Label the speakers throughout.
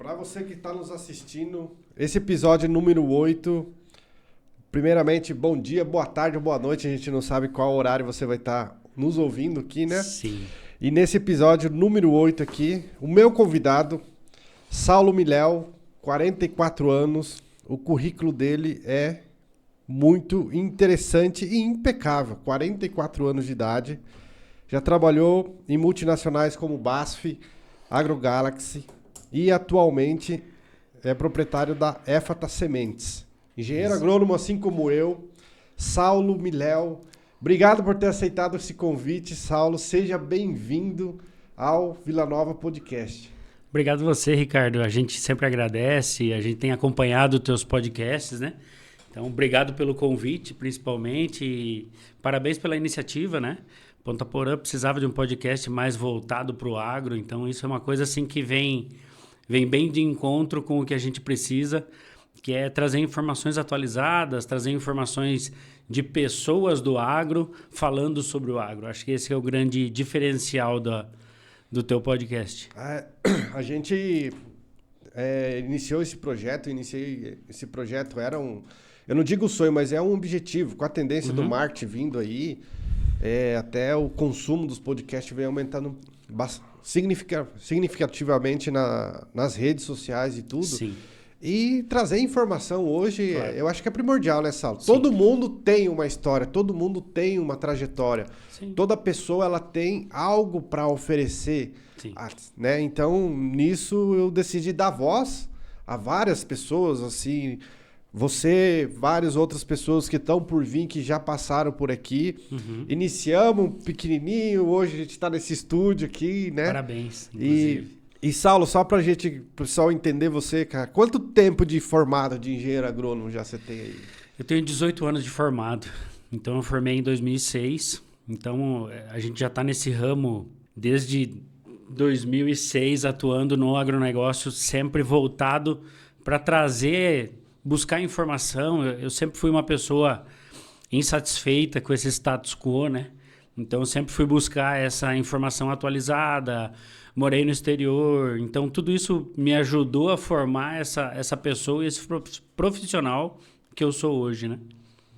Speaker 1: Olá, você que está nos assistindo. Esse episódio número 8. Primeiramente, bom dia, boa tarde ou boa noite. A gente não sabe qual horário você vai estar nos ouvindo aqui, né?
Speaker 2: Sim.
Speaker 1: E nesse episódio número 8 aqui, o meu convidado, Saulo Miléo, 44 anos. O currículo dele é muito interessante e impecável. 44 anos de idade. Já trabalhou em multinacionais como BASF, AgroGalaxy e atualmente é proprietário da Éfata Sementes. Engenheiro agrônomo, assim como eu, Saulo Miléo. Obrigado por ter aceitado esse convite, Saulo. Seja bem-vindo ao Vila Nova Podcast.
Speaker 2: Obrigado você, Ricardo. A gente sempre agradece, a gente tem acompanhado os teus podcasts, né? Então, obrigado pelo convite, principalmente, e parabéns pela iniciativa, né? Ponta Porã precisava de um podcast mais voltado para o agro, então isso é uma coisa assim que vem bem de encontro com o que a gente precisa, que é trazer informações atualizadas, trazer informações de pessoas do agro falando sobre o agro. Acho que esse é o grande diferencial do teu podcast.
Speaker 1: A gente iniciou esse projeto, era um, eu não digo sonho, mas é um objetivo, com a tendência do marketing vindo aí, até o consumo dos podcasts vem aumentando significativamente nas redes sociais e tudo.
Speaker 2: Sim.
Speaker 1: E trazer informação hoje,
Speaker 2: Claro.
Speaker 1: eu acho que é primordial, né, Saulo?
Speaker 2: Sim.
Speaker 1: Todo mundo tem uma história, todo mundo tem uma trajetória.
Speaker 2: Sim.
Speaker 1: Toda pessoa ela tem algo para oferecer,
Speaker 2: Sim.
Speaker 1: né? Então, nisso eu decidi dar voz a várias pessoas, assim, você, várias outras pessoas que estão por vir, que já passaram por aqui. Iniciamos pequenininho, hoje a gente está nesse estúdio aqui, né?
Speaker 2: Parabéns, inclusive.
Speaker 1: E Saulo, só pra gente, pro pessoal entender você, cara, quanto tempo de formado de engenheiro agrônomo já você tem aí?
Speaker 2: Eu tenho 18 anos de formado, então eu formei em 2006, então a gente já está nesse ramo desde 2006 atuando no agronegócio, sempre voltado para buscar informação. Eu sempre fui uma pessoa insatisfeita com esse status quo, né? Então eu sempre fui buscar essa informação atualizada, morei no exterior, então tudo isso me ajudou a formar essa pessoa e esse profissional que eu sou hoje, né?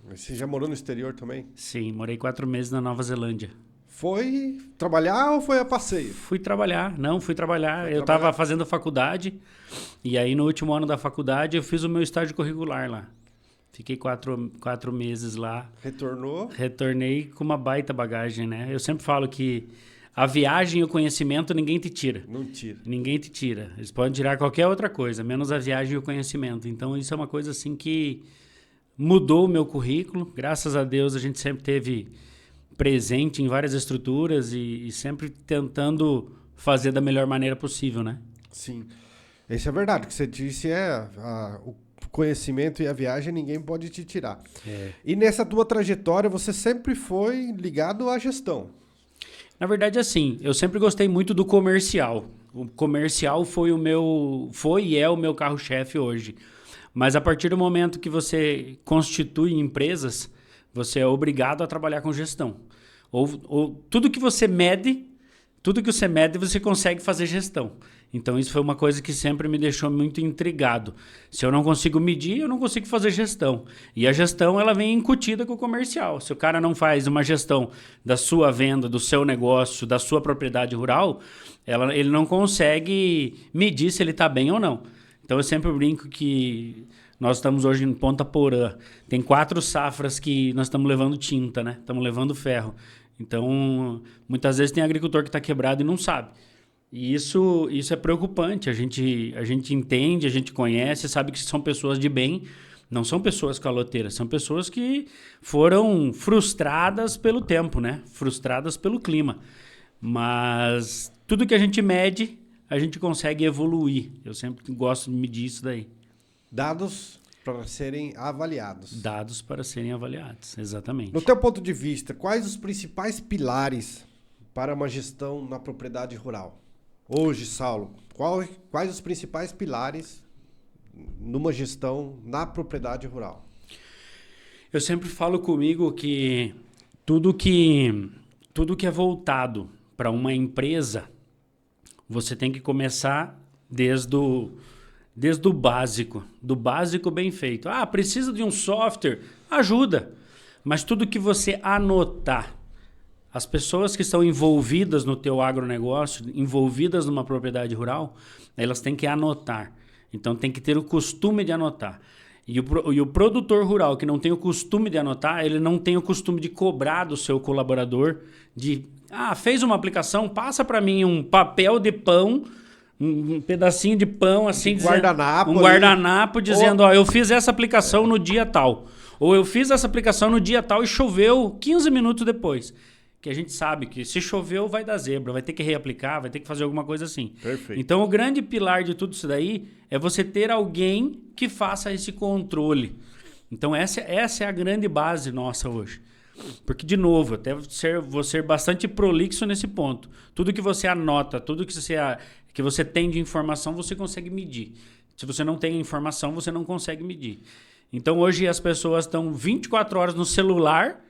Speaker 1: Você já morou no exterior também?
Speaker 2: Sim, morei 4 meses na Nova Zelândia.
Speaker 1: Foi trabalhar ou foi a passeio?
Speaker 2: Fui trabalhar. Eu
Speaker 1: trabalhar?
Speaker 2: estava fazendo faculdade e aí no último ano da faculdade eu fiz o meu estágio curricular lá. Fiquei 4 meses lá.
Speaker 1: Retornou?
Speaker 2: Retornei com uma baita bagagem, né? Eu sempre falo que a viagem e o conhecimento ninguém te tira.
Speaker 1: Não tira.
Speaker 2: Ninguém te tira. Eles podem tirar qualquer outra coisa, menos a viagem e o conhecimento. Então, isso é uma coisa assim que mudou o meu currículo. Graças a Deus, a gente sempre teve presente em várias estruturas e sempre tentando fazer da melhor maneira possível, né?
Speaker 1: Sim. Isso é verdade. O que você disse o conhecimento e a viagem ninguém pode te tirar. E nessa tua trajetória, você sempre foi ligado à gestão.
Speaker 2: Na verdade, assim, eu sempre gostei muito do comercial. O comercial foi e é o meu carro-chefe hoje. Mas a partir do momento que você constitui empresas, você é obrigado a trabalhar com gestão. Ou tudo que você mede, você consegue fazer gestão. Então, isso foi uma coisa que sempre me deixou muito intrigado. Se eu não consigo medir, eu não consigo fazer gestão. E a gestão, ela vem incutida com o comercial. Se o cara não faz uma gestão da sua venda, do seu negócio, da sua propriedade rural, ele não consegue medir se ele está bem ou não. Então, eu sempre brinco que nós estamos hoje em Ponta Porã. Tem 4 safras que nós estamos levando tinta, né? Estamos levando ferro. Então, muitas vezes tem agricultor que está quebrado e não sabe. E isso é preocupante. A gente entende, a gente conhece, sabe que são pessoas de bem, não são pessoas caloteiras, são pessoas que foram frustradas pelo tempo, né? Frustradas pelo clima. Mas tudo que a gente mede, a gente consegue evoluir. Eu sempre gosto de medir isso daí.
Speaker 1: Dados para serem avaliados.
Speaker 2: Dados para serem avaliados, exatamente.
Speaker 1: No teu ponto de vista, quais os principais pilares para uma gestão na propriedade rural? Hoje, Saulo, quais os principais pilares numa gestão na propriedade rural?
Speaker 2: Eu sempre falo comigo que tudo que é voltado para uma empresa, você tem que começar desde desde o básico, do básico bem feito. Ah, precisa de um software? Ajuda. Mas tudo que você anotar, as pessoas que estão envolvidas no teu agronegócio, envolvidas numa propriedade rural, elas têm que anotar. Então tem que ter o costume de anotar. E o produtor rural que não tem o costume de anotar, ele não tem o costume de cobrar do seu colaborador de, fez uma aplicação, passa para mim um papel de pão, um pedacinho de pão assim,
Speaker 1: guardanapo,
Speaker 2: um guardanapo dizendo, eu fiz essa aplicação no dia tal. Ou eu fiz essa aplicação no dia tal e choveu 15 minutos depois. Que a gente sabe que se choveu vai dar zebra, vai ter que reaplicar, vai ter que fazer alguma coisa assim.
Speaker 1: Perfeito.
Speaker 2: Então o grande pilar de tudo isso daí é você ter alguém que faça esse controle. Então essa é a grande base nossa hoje. Porque, de novo, até vou ser bastante prolixo nesse ponto. Tudo que você anota, tudo que você tem de informação, você consegue medir. Se você não tem informação, você não consegue medir. Então hoje as pessoas estão 24 horas no celular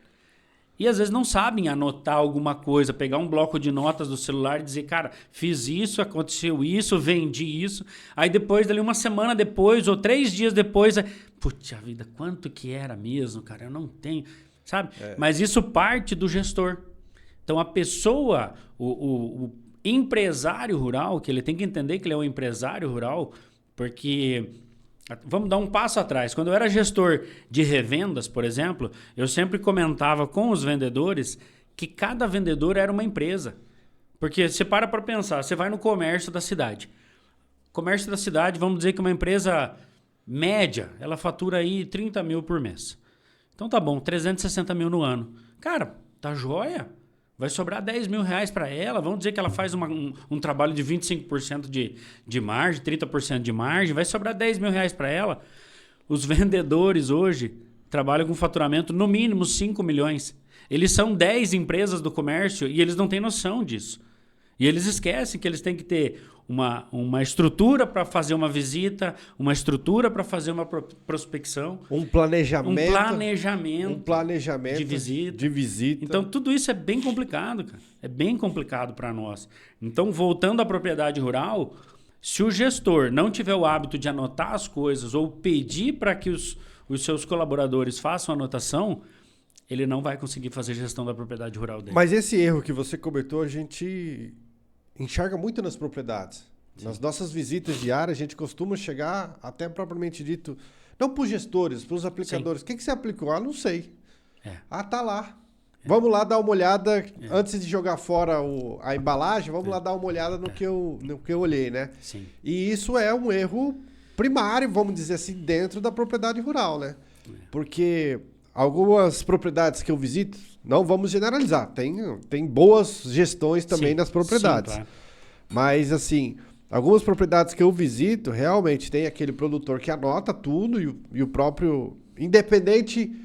Speaker 2: e às vezes não sabem anotar alguma coisa, pegar um bloco de notas do celular e dizer, cara, fiz isso, aconteceu isso, vendi isso. Aí depois, dali uma semana depois ou 3 dias depois, putz, a vida, quanto que era mesmo, cara? Eu não tenho, sabe? Mas isso parte do gestor. Então a pessoa, o empresário rural, que ele tem que entender que ele é um empresário rural, porque... Vamos dar um passo atrás. Quando eu era gestor de revendas, por exemplo, eu sempre comentava com os vendedores que cada vendedor era uma empresa. Porque você para pensar, você vai no comércio da cidade. Comércio da cidade, vamos dizer que uma empresa média, ela fatura aí 30 mil por mês. Então tá bom, 360 mil no ano. Cara, tá joia? Vai sobrar 10 mil reais para ela. Vamos dizer que ela faz um trabalho de 25% de margem, 30% de margem. Vai sobrar 10 mil reais para ela. Os vendedores hoje trabalham com faturamento no mínimo 5 milhões. Eles são 10 empresas do comércio e eles não têm noção disso. E eles esquecem que eles têm que ter uma estrutura para fazer uma visita, uma estrutura para fazer uma prospecção.
Speaker 1: Um planejamento.
Speaker 2: Um planejamento de visita. Então, tudo isso é bem complicado, cara. É bem complicado para nós. Então, voltando à propriedade rural, se o gestor não tiver o hábito de anotar as coisas ou pedir para que os seus colaboradores façam anotação, ele não vai conseguir fazer gestão da propriedade rural dele.
Speaker 1: Mas esse erro que você comentou, a gente enxerga muito nas propriedades. Sim. Nas nossas visitas diárias, a gente costuma chegar, até propriamente dito, não para os gestores, para os aplicadores. Sim. O que você aplicou? Não sei. Tá lá. Vamos lá dar uma olhada, antes de jogar fora a embalagem, vamos lá dar uma olhada no que eu olhei, né?
Speaker 2: Sim.
Speaker 1: E isso é um erro primário, vamos dizer assim, dentro da propriedade rural, né? Porque algumas propriedades que eu visito, não vamos generalizar, tem boas gestões também nas propriedades. Sim, claro. Mas, assim, algumas propriedades que eu visito, realmente tem aquele produtor que anota tudo e o próprio, independente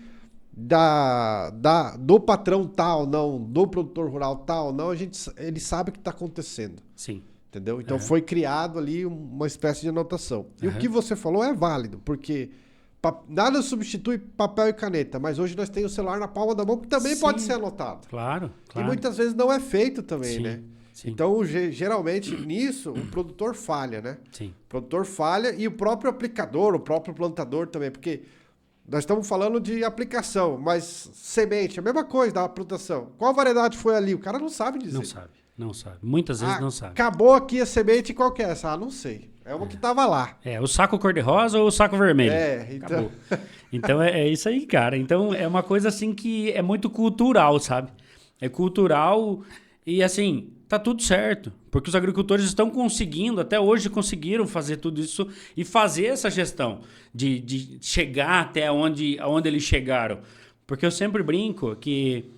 Speaker 1: do patrão tal, não, do produtor rural tal, não, ele sabe o que está acontecendo.
Speaker 2: Sim.
Speaker 1: Entendeu? Então foi criado ali uma espécie de anotação. E o que você falou é válido, porque nada substitui papel e caneta, mas hoje nós temos o celular na palma da mão que também pode ser anotado.
Speaker 2: Claro.
Speaker 1: E muitas vezes não é feito também, né?
Speaker 2: Sim.
Speaker 1: Então, geralmente, nisso, o produtor falha, né?
Speaker 2: Sim.
Speaker 1: O produtor falha e o próprio aplicador, o próprio plantador também, porque nós estamos falando de aplicação, mas semente, a mesma coisa da plantação. Qual variedade foi ali? O cara não sabe dizer.
Speaker 2: Não sabe. Muitas vezes não sabe.
Speaker 1: Acabou aqui a semente, qual que é essa? Não sei. É uma que estava lá.
Speaker 2: O saco cor-de-rosa ou o saco vermelho.
Speaker 1: Então...
Speaker 2: Acabou. Então é isso aí, cara. Então é uma coisa assim que é muito cultural, sabe? É cultural e assim, tá tudo certo. Porque os agricultores estão conseguindo, até hoje conseguiram fazer tudo isso e fazer essa gestão de chegar até onde eles chegaram. Porque eu sempre brinco que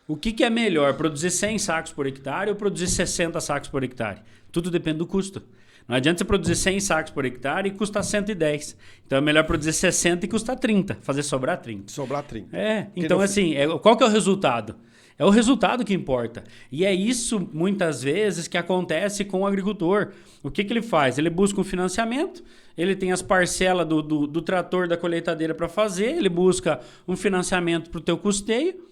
Speaker 2: o que é melhor, produzir 100 sacos por hectare ou produzir 60 sacos por hectare? Tudo depende do custo. Não adianta você produzir 100 sacos por hectare e custar 110. Então é melhor produzir 60 e custar 30, fazer sobrar 30.
Speaker 1: Sobrar 30.
Speaker 2: Então assim, qual que é o resultado? É o resultado que importa. E é isso, muitas vezes, que acontece com o agricultor. O que ele faz? Ele busca um financiamento, ele tem as parcelas do trator, da colheitadeira para fazer, ele busca um financiamento para o teu custeio.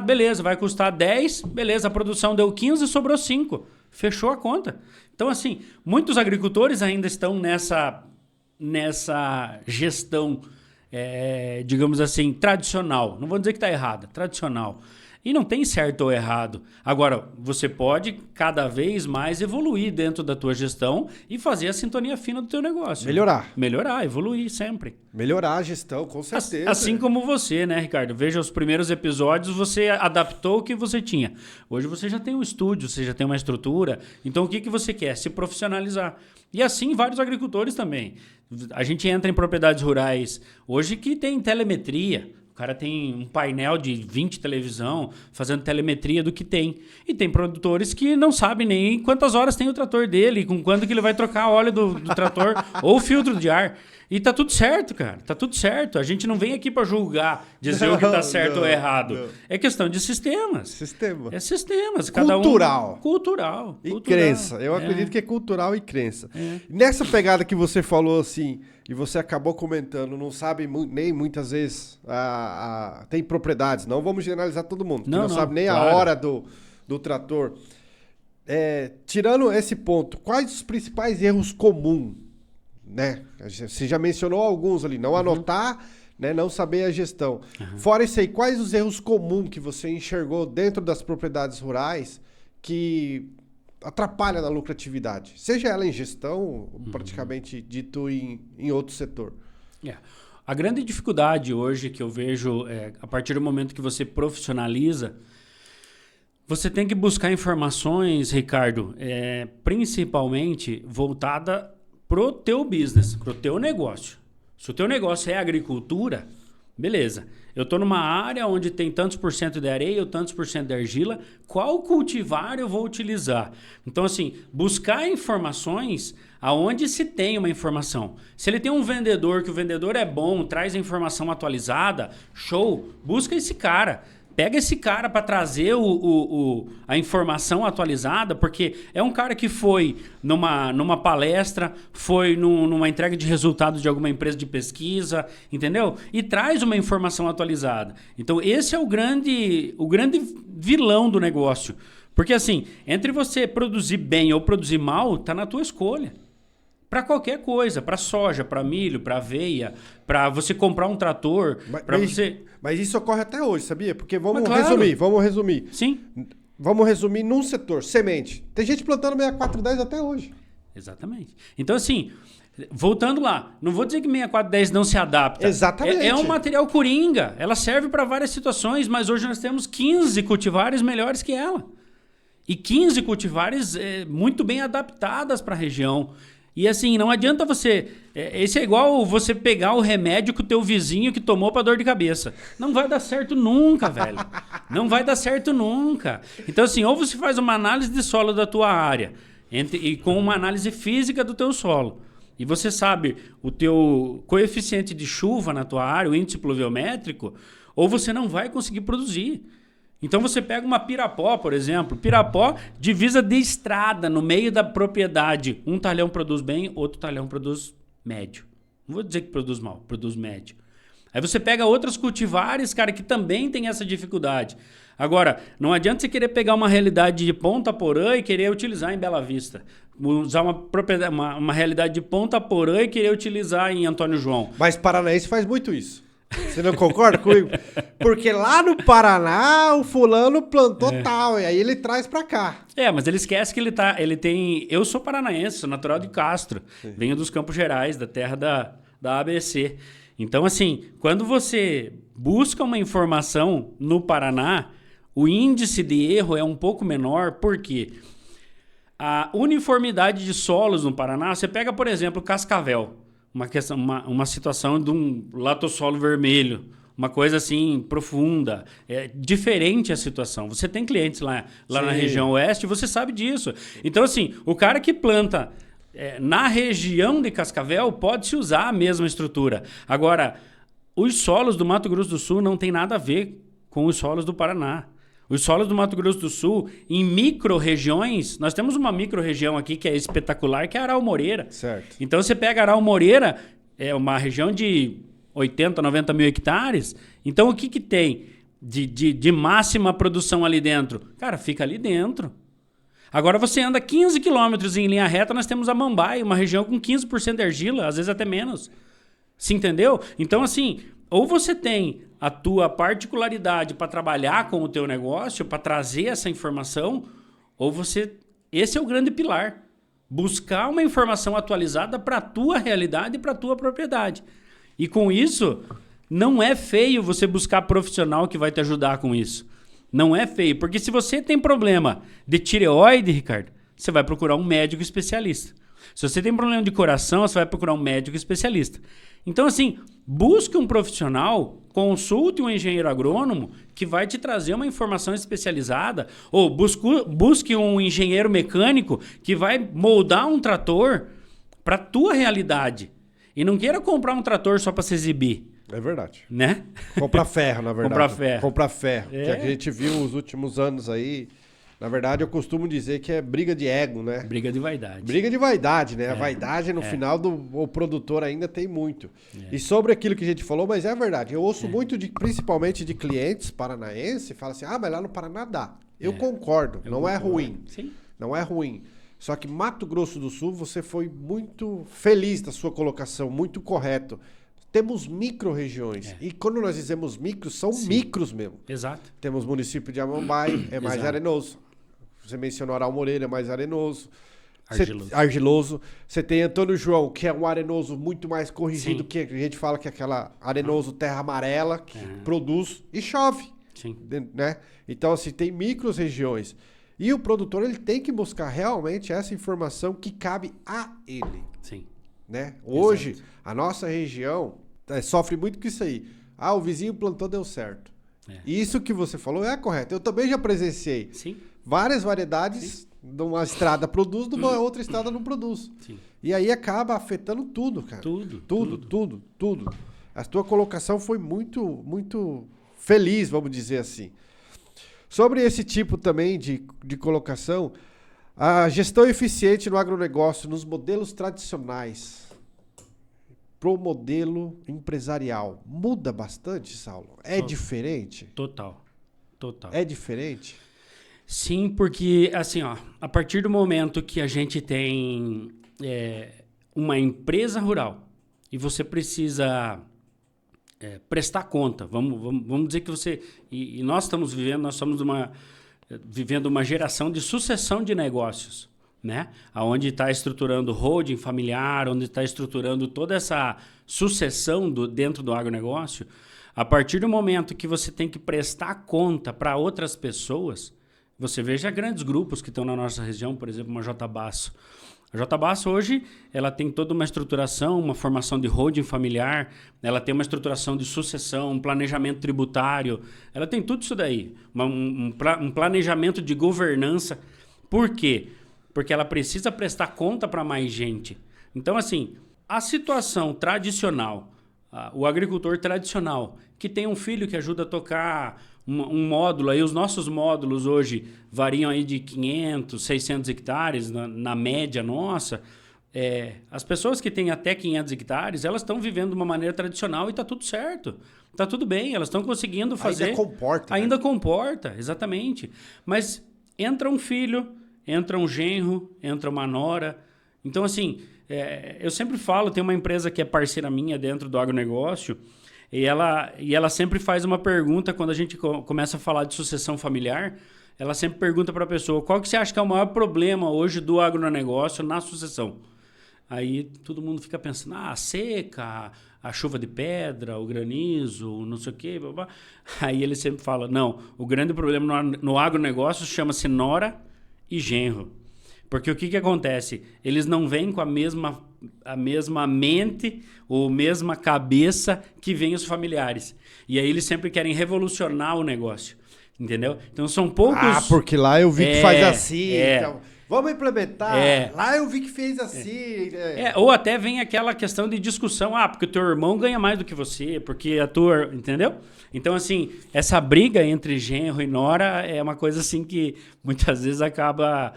Speaker 2: Beleza, vai custar 10, beleza, a produção deu 15 e sobrou 5. Fechou a conta. Então, assim, muitos agricultores ainda estão nessa gestão, digamos assim, tradicional. Não vou dizer que está errada, tradicional. E não tem certo ou errado. Agora, você pode cada vez mais evoluir dentro da tua gestão e fazer a sintonia fina do teu negócio.
Speaker 1: Melhorar.
Speaker 2: Melhorar, evoluir sempre.
Speaker 1: Melhorar a gestão, com certeza.
Speaker 2: Assim como você, né, Ricardo? Veja, os primeiros episódios você adaptou o que você tinha. Hoje você já tem um estúdio, você já tem uma estrutura. Então, o que você quer? Se profissionalizar. E assim, vários agricultores também. A gente entra em propriedades rurais hoje que tem telemetria. O cara tem um painel de 20 televisão fazendo telemetria do que tem. E tem produtores que não sabem nem quantas horas tem o trator dele, com quando que ele vai trocar óleo do trator ou filtro de ar. E tá tudo certo, cara. Tá tudo certo. A gente não vem aqui para julgar, dizer o que tá certo ou errado. Não. É questão de sistemas.
Speaker 1: Sistema.
Speaker 2: É sistemas.
Speaker 1: Cultural.
Speaker 2: Cultural.
Speaker 1: E crença. Eu acredito que é cultural e crença. Nessa pegada que você falou assim, e você acabou comentando, não sabe nem muitas vezes, tem propriedades, não vamos generalizar todo mundo, que não sabe nem a hora do trator. Tirando esse ponto, quais os principais erros comuns? Né? Você já mencionou alguns ali, não anotar, né? Não saber a gestão. Fora isso aí, quais os erros comuns que você enxergou dentro das propriedades rurais que atrapalham na lucratividade? Seja ela em gestão, praticamente dito em outro setor.
Speaker 2: A grande dificuldade hoje que eu vejo a partir do momento que você profissionaliza, você tem que buscar informações, Ricardo, principalmente voltada pro teu business, pro teu negócio. Se o teu negócio é agricultura, beleza. Eu estou numa área onde tem tantos por cento de areia ou tantos por cento de argila, qual cultivar eu vou utilizar? Então, assim, buscar informações aonde se tem uma informação. Se ele tem um vendedor, que o vendedor é bom, traz a informação atualizada, show, busca esse cara. Pega esse cara para trazer a informação atualizada, porque é um cara que foi numa palestra, foi numa entrega de resultados de alguma empresa de pesquisa, entendeu? E traz uma informação atualizada. Então, esse é o grande vilão do negócio. Porque, assim, entre você produzir bem ou produzir mal, tá na tua escolha. Para qualquer coisa, para soja, para milho, para aveia, para você comprar um trator, para você...
Speaker 1: Mas isso ocorre até hoje, sabia? Porque vamos resumir.
Speaker 2: Sim.
Speaker 1: Vamos resumir num setor, semente. Tem gente plantando 6410 até hoje.
Speaker 2: Exatamente. Então, assim, voltando lá, não vou dizer que 6410 não se adapta.
Speaker 1: Exatamente.
Speaker 2: É um material coringa, ela serve para várias situações, mas hoje nós temos 15 cultivares melhores que ela. E 15 cultivares muito bem adaptadas para a região. E assim, não adianta você... Esse é igual você pegar o remédio que o teu vizinho que tomou para dor de cabeça. Não vai dar certo nunca, velho. Não vai dar certo nunca. Então assim, ou você faz uma análise de solo da tua área e com uma análise física do teu solo. E você sabe o teu coeficiente de chuva na tua área, o índice pluviométrico, ou você não vai conseguir produzir. Então você pega uma Pirapó, por exemplo. Pirapó, divisa de estrada no meio da propriedade. Um talhão produz bem, outro talhão produz médio. Não vou dizer que produz mal, produz médio. Aí você pega outras cultivares, cara, que também tem essa dificuldade. Agora, não adianta você querer pegar uma realidade de Ponta Porã e querer utilizar em Bela Vista. Usar uma realidade de Ponta Porã e querer utilizar em Antônio João.
Speaker 1: Mas Paranaense faz muito isso. Você não concorda comigo? Porque lá no Paraná, o fulano plantou tal, e aí ele traz pra cá.
Speaker 2: Mas ele esquece que ele tem... Eu sou paranaense, sou natural de Castro. Sim. Venho dos Campos Gerais, da terra da ABC. Então, assim, quando você busca uma informação no Paraná, o índice de erro é um pouco menor, porque a uniformidade de solos no Paraná, você pega, por exemplo, Cascavel. Uma situação de um latossolo vermelho, uma coisa assim profunda, diferente a situação. Você tem clientes lá na região oeste, você sabe disso. Então, assim, o cara que planta na região de Cascavel pode-se usar a mesma estrutura. Agora, os solos do Mato Grosso do Sul não tem nada a ver com os solos do Paraná. Os solos do Mato Grosso do Sul, em micro-regiões, nós temos uma micro-região aqui que é espetacular, que é Aral Moreira.
Speaker 1: Certo.
Speaker 2: Então, você pega Aral Moreira, é uma região de 80, 90 mil hectares. Então, o que tem de máxima produção ali dentro? Cara, fica ali dentro. Agora você anda 15 quilômetros em linha reta, nós temos a Mambaia, uma região com 15% de argila, às vezes até menos. Se entendeu? Então, assim, ou você tem a tua particularidade para trabalhar com o teu negócio, para trazer essa informação, ou você... Esse é o grande pilar. Buscar uma informação atualizada para a tua realidade e para a tua propriedade. E com isso, não é feio você buscar profissional que vai te ajudar com isso. Não é feio, porque se você tem problema de tireoide, Ricardo, você vai procurar um médico especialista. Se você tem problema de coração, você vai procurar um médico especialista. Então, assim, busque um profissional, consulte um engenheiro agrônomo que vai te trazer uma informação especializada, ou busque um engenheiro mecânico que vai moldar um trator para a tua realidade. E não queira comprar um trator só para se exibir.
Speaker 1: É verdade.
Speaker 2: Né?
Speaker 1: Comprar ferro, na verdade.
Speaker 2: Comprar ferro.
Speaker 1: Comprar ferro.
Speaker 2: É.
Speaker 1: Que a gente viu nos últimos anos aí. Na verdade, eu costumo dizer que é briga de ego, né?
Speaker 2: Briga de vaidade.
Speaker 1: Briga de vaidade, né? A vaidade, no final, o produtor ainda tem muito. E sobre aquilo que a gente falou, mas é verdade. Eu ouço muito, principalmente de clientes paranaenses, falam assim, mas lá no Paraná dá. Eu concordo, não é ruim.
Speaker 2: Sim.
Speaker 1: Não é ruim. Só que Mato Grosso do Sul, você foi muito feliz da sua colocação, muito correto. Temos micro-regiões. E quando nós dizemos micros, são micros mesmo.
Speaker 2: Exato.
Speaker 1: Temos o município de Amambai, é mais arenoso. Você mencionou Aral Moreira, é mais arenoso. Argiloso. Você tem Antônio João, que é um arenoso muito mais corrigido, que a gente fala que é aquela arenoso terra amarela, que produz e chove.
Speaker 2: Sim.
Speaker 1: Né? Então, assim, tem micro-regiões. E o produtor, ele tem que buscar realmente essa informação que cabe a ele.
Speaker 2: Sim.
Speaker 1: Né? Hoje, a nossa região sofre muito com isso aí. O vizinho plantou, deu certo. Isso que você falou é correto. Eu também já presenciei.
Speaker 2: Sim.
Speaker 1: Várias variedades de uma estrada produz, de uma outra estrada não produz.
Speaker 2: Sim.
Speaker 1: E aí acaba afetando tudo, cara. Tudo. A tua colocação foi muito, muito feliz, vamos dizer assim. Sobre esse tipo também de colocação, a gestão eficiente no agronegócio, nos modelos tradicionais, pro modelo empresarial, muda bastante, Saulo? É diferente?
Speaker 2: Total.
Speaker 1: É diferente?
Speaker 2: Sim, porque, assim, a partir do momento que a gente tem uma empresa rural e você precisa prestar conta, vamos dizer que você... E nós estamos vivendo uma geração de sucessão de negócios, né? Onde está estruturando holding familiar, onde está estruturando toda essa sucessão dentro do agronegócio. A partir do momento que você tem que prestar conta para outras pessoas... Você veja grandes grupos que estão na nossa região, por exemplo, uma J. Basso. A J. Basso hoje, ela tem toda uma estruturação, uma formação de holding familiar, ela tem uma estruturação de sucessão, um planejamento tributário, ela tem tudo isso daí, um planejamento de governança. Por quê? Porque ela precisa prestar conta para mais gente. Então, assim, a situação tradicional, o agricultor tradicional, que tem um filho que ajuda a tocar um módulo, aí os nossos módulos hoje variam aí de 500, 600 hectares na média nossa. As pessoas que têm até 500 hectares, elas estão vivendo de uma maneira tradicional e está tudo certo. Está tudo bem, elas estão conseguindo fazer...
Speaker 1: Ainda comporta.
Speaker 2: Ainda comporta, exatamente. Mas entra um filho, entra um genro, entra uma nora. Então, assim, eu sempre falo, tem uma empresa que é parceira minha dentro do agronegócio, e ela sempre faz uma pergunta quando a gente começa a falar de sucessão familiar. Ela sempre pergunta para a pessoa, qual que você acha que é o maior problema hoje do agronegócio na sucessão? Aí todo mundo fica pensando, a seca, a chuva de pedra, o granizo, não sei o quê. Blá, blá. Aí ele sempre fala, não, o grande problema no agronegócio chama-se nora e genro. Porque o que acontece? Eles não vêm com a mesma mente ou mesma cabeça que vêm os familiares. E aí eles sempre querem revolucionar o negócio. Entendeu? Então são poucos...
Speaker 1: porque lá eu vi que faz assim. Então, vamos implementar. Lá eu vi que fez assim.
Speaker 2: Ou até vem aquela questão de discussão. Porque o teu irmão ganha mais do que você, porque a tua... Entendeu? Então, assim, essa briga entre genro e nora é uma coisa assim que muitas vezes acaba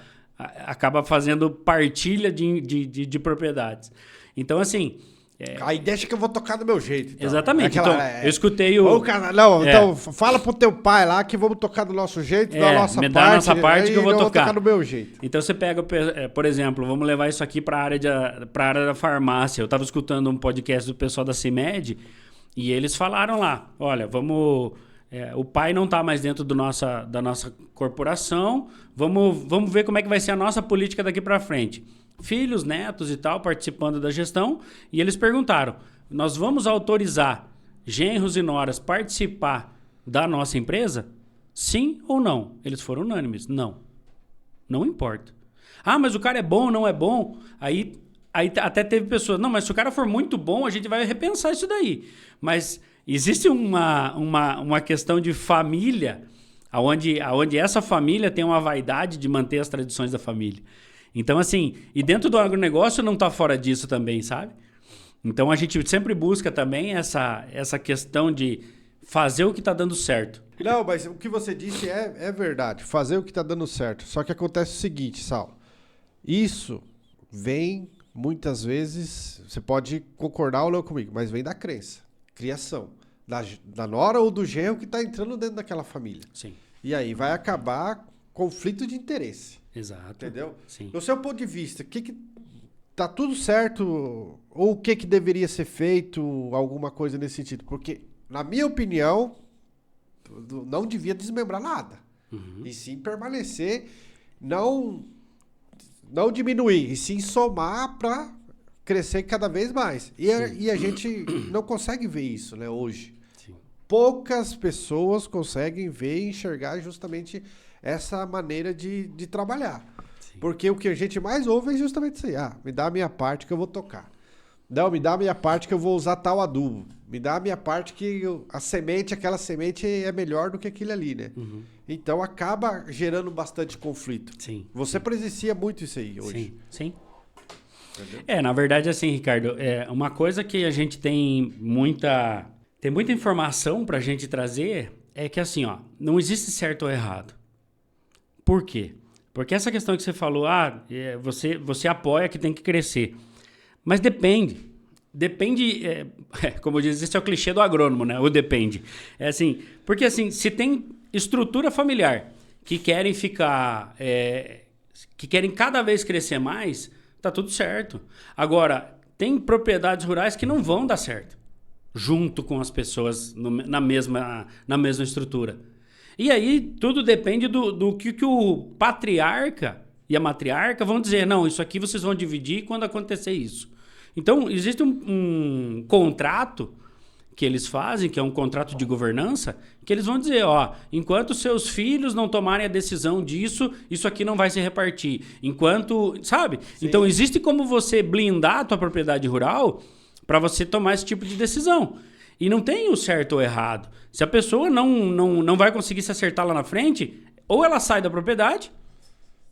Speaker 2: fazendo partilha de propriedades. Então, assim,
Speaker 1: Aí deixa que eu vou tocar do meu jeito. Então.
Speaker 2: Exatamente. Então, eu escutei o...
Speaker 1: Então, fala pro teu pai lá que vamos tocar do nosso jeito, da nossa parte.
Speaker 2: Me dá a nossa parte que eu vou tocar
Speaker 1: do meu jeito.
Speaker 2: Então, você pega, por exemplo, vamos levar isso aqui para a área da farmácia. Eu estava escutando um podcast do pessoal da CIMED e eles falaram lá, olha, vamos... o pai não está mais dentro da nossa corporação, vamos ver como é que vai ser a nossa política daqui para frente. Filhos, netos e tal, participando da gestão, e eles perguntaram, nós vamos autorizar genros e noras participar da nossa empresa? Sim ou não? Eles foram unânimes, não. Não importa. Ah, mas o cara é bom, não é bom? Aí até teve pessoas, não, mas se o cara for muito bom, a gente vai repensar isso daí. Mas existe uma questão de família, onde essa família tem uma vaidade de manter as tradições da família. Então, assim, e dentro do agronegócio não está fora disso também, sabe? Então, a gente sempre busca também essa questão de fazer o que está dando certo.
Speaker 1: Não, mas o que você disse é verdade, fazer o que está dando certo. Só que acontece o seguinte, Sal, isso vem, muitas vezes, você pode concordar ou não comigo, mas vem da crença, criação, da nora ou do genro que está entrando dentro daquela família.
Speaker 2: Sim.
Speaker 1: E aí vai acabar conflito de interesse.
Speaker 2: Exato.
Speaker 1: Entendeu?
Speaker 2: Sim.
Speaker 1: Do seu ponto de vista, tá tudo certo ou o que deveria ser feito, alguma coisa nesse sentido? Porque, na minha opinião, não devia desmembrar nada. Uhum. E sim permanecer, não diminuir, e sim somar para crescer cada vez mais. E a gente não consegue ver isso, né, hoje. Sim. Poucas pessoas conseguem ver e enxergar justamente essa maneira de trabalhar. Sim. Porque o que a gente mais ouve é justamente isso aí. Me dá a minha parte que eu vou tocar. Não, me dá a minha parte que eu vou usar tal adubo. Me dá a minha parte que aquela semente é melhor do que aquilo ali, né? Uhum. Então acaba gerando bastante conflito. Sim. Você presencia muito isso aí hoje.
Speaker 2: Sim. Na verdade, assim, Ricardo, uma coisa que a gente tem muita informação pra gente trazer é que, assim, não existe certo ou errado. Por quê? Porque essa questão que você falou, você apoia que tem que crescer. Mas depende. Depende, como diz, esse é o clichê do agrônomo, né? O depende. Porque assim, se tem estrutura familiar que querem ficar, que querem cada vez crescer mais, tá tudo certo. Agora, tem propriedades rurais que não vão dar certo, junto com as pessoas na mesma estrutura. E aí, tudo depende do que o patriarca e a matriarca vão dizer. Não, isso aqui vocês vão dividir quando acontecer isso. Então, existe um contrato que eles fazem, que é um contrato de governança, que eles vão dizer, enquanto seus filhos não tomarem a decisão disso, isso aqui não vai se repartir. Enquanto, sabe? Sim. Então, existe como você blindar a tua propriedade rural para você tomar esse tipo de decisão. E não tem o certo ou errado. Se a pessoa não vai conseguir se acertar lá na frente, ou ela sai da propriedade.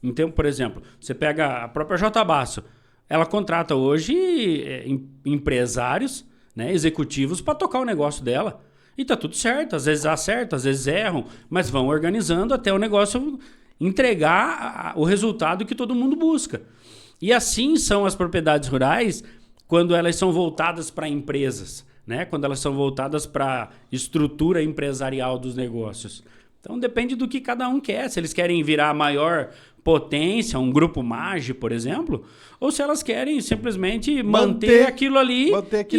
Speaker 2: Então, por exemplo, você pega a própria J. Basso, ela contrata hoje empresários, né, executivos para tocar o negócio dela. E tá tudo certo. Às vezes acertam, às vezes erram, mas vão organizando até o negócio entregar o resultado que todo mundo busca. E assim são as propriedades rurais quando elas são voltadas para empresas. Né? Quando elas são voltadas para a estrutura empresarial dos negócios. Então, depende do que cada um quer. Se eles querem virar a maior potência, um grupo MAGE, por exemplo, ou se elas querem simplesmente manter aquilo ali.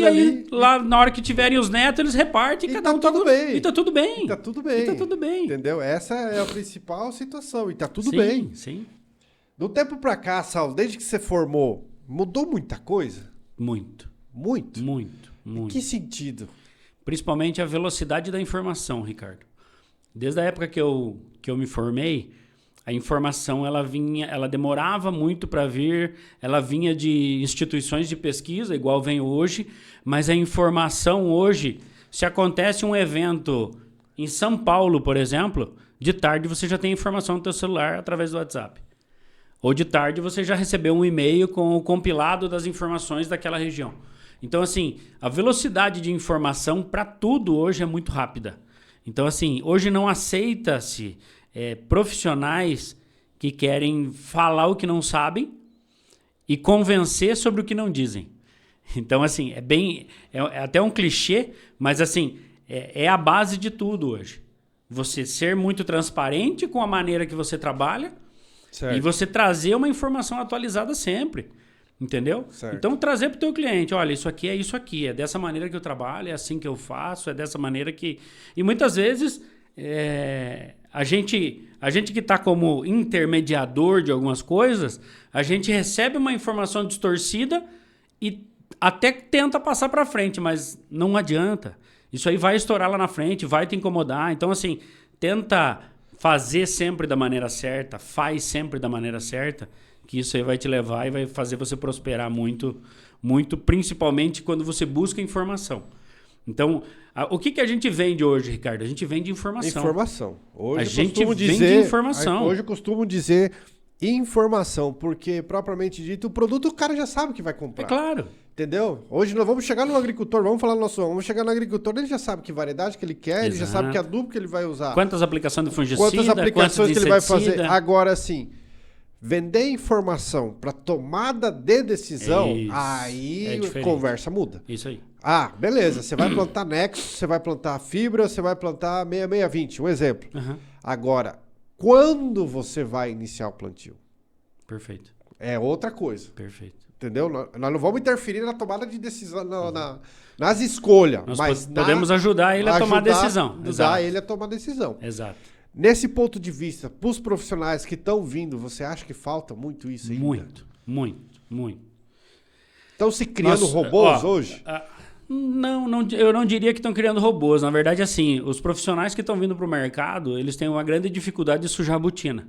Speaker 2: Aí, lá na hora que tiverem os netos, eles repartem e cada um...
Speaker 1: Tudo bem.
Speaker 2: E tá tudo bem.
Speaker 1: E tá tudo bem.
Speaker 2: E tá tudo bem.
Speaker 1: Entendeu? Essa é a principal situação. E tá tudo bem.
Speaker 2: Sim.
Speaker 1: Do tempo pra cá, Sal, desde que você formou, mudou muita coisa?
Speaker 2: Muito.
Speaker 1: Muito?
Speaker 2: Muito.
Speaker 1: Em que sentido?
Speaker 2: Principalmente a velocidade da informação, Ricardo. Desde a época que eu me formei, a informação ela demorava muito para vir, ela vinha de instituições de pesquisa, igual vem hoje, mas a informação hoje, se acontece um evento em São Paulo, por exemplo, de tarde você já tem informação no seu celular através do WhatsApp. Ou de tarde você já recebeu um e-mail com o compilado das informações daquela região. Então, assim, a velocidade de informação para tudo hoje é muito rápida. Então, assim, hoje não aceita-se profissionais que querem falar o que não sabem e convencer sobre o que não dizem. Então, assim, é até um clichê, mas assim, é a base de tudo hoje. Você ser muito transparente com a maneira que você trabalha
Speaker 1: Certo.
Speaker 2: e você trazer uma informação atualizada sempre. Entendeu?
Speaker 1: Certo.
Speaker 2: Então, trazer para o teu cliente, olha, isso aqui, é dessa maneira que eu trabalho, é assim que eu faço, é dessa maneira que... E muitas vezes, a gente que está como intermediador de algumas coisas, a gente recebe uma informação distorcida e até tenta passar para frente, mas não adianta. Isso aí vai estourar lá na frente, vai te incomodar. Então, assim, tenta fazer sempre da maneira certa, faz sempre da maneira certa, que isso aí vai te levar e vai fazer você prosperar muito, muito, principalmente quando você busca informação. Então, o que a gente vende hoje, Ricardo? A gente vende informação.
Speaker 1: Informação. Hoje
Speaker 2: a gente vende informação.
Speaker 1: Hoje eu costumo dizer informação, porque, propriamente dito, o produto o cara já sabe que vai comprar.
Speaker 2: É claro.
Speaker 1: Entendeu? Hoje nós vamos chegar no agricultor, vamos chegar no agricultor, ele já sabe que variedade que ele quer, ele já sabe que adubo que ele vai usar.
Speaker 2: Quantas aplicações de fungicida,
Speaker 1: quantas aplicações que ele vai fazer.
Speaker 2: inseticida.
Speaker 1: Agora, sim, vender informação para tomada de decisão,
Speaker 2: Isso.
Speaker 1: aí
Speaker 2: É
Speaker 1: a
Speaker 2: diferente.
Speaker 1: conversa muda.
Speaker 2: Isso aí.
Speaker 1: Ah, beleza, você vai plantar Nexus, você vai plantar fibra, você vai plantar 6620, um exemplo.
Speaker 2: Uhum.
Speaker 1: Agora, quando você vai iniciar o plantio?
Speaker 2: Perfeito.
Speaker 1: É outra coisa.
Speaker 2: Perfeito.
Speaker 1: Entendeu? Nós não vamos interferir na tomada de decisão, nas escolhas.
Speaker 2: Nós
Speaker 1: mas
Speaker 2: podemos ajudar ele a tomar a decisão.
Speaker 1: Ajudar ele a tomar a decisão.
Speaker 2: Exato.
Speaker 1: Nesse ponto de vista, para os profissionais que estão vindo, você acha que falta muito isso ainda?
Speaker 2: Muito, muito, muito.
Speaker 1: Estão se criando robôs hoje?
Speaker 2: Não, eu não diria que estão criando robôs. Na verdade, assim, os profissionais que estão vindo para o mercado, eles têm uma grande dificuldade de sujar a botina.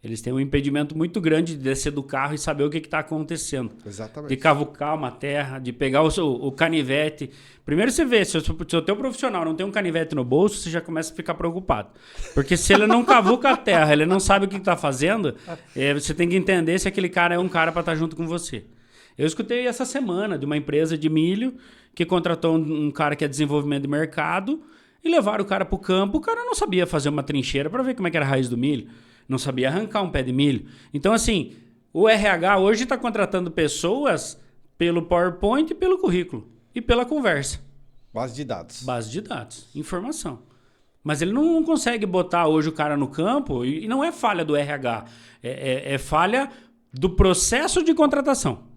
Speaker 2: Eles têm um impedimento muito grande de descer do carro e saber o que está acontecendo.
Speaker 1: Exatamente.
Speaker 2: De cavucar uma terra, de pegar o canivete. Primeiro você vê, se o teu profissional não tem um canivete no bolso, você já começa a ficar preocupado. Porque se ele não cavuca a terra, ele não sabe o que está fazendo, você tem que entender se aquele cara é um cara para estar junto com você. Eu escutei essa semana de uma empresa de milho que contratou um cara que é desenvolvimento de mercado e levaram o cara para o campo. O cara não sabia fazer uma trincheira para ver como é que era a raiz do milho. Não sabia arrancar um pé de milho. Então, assim, o RH hoje está contratando pessoas pelo PowerPoint e pelo currículo. E pela conversa.
Speaker 1: Base de dados.
Speaker 2: Base de dados. Informação. Mas ele não consegue botar hoje o cara no campo, e não é falha do RH. É falha do processo de contratação.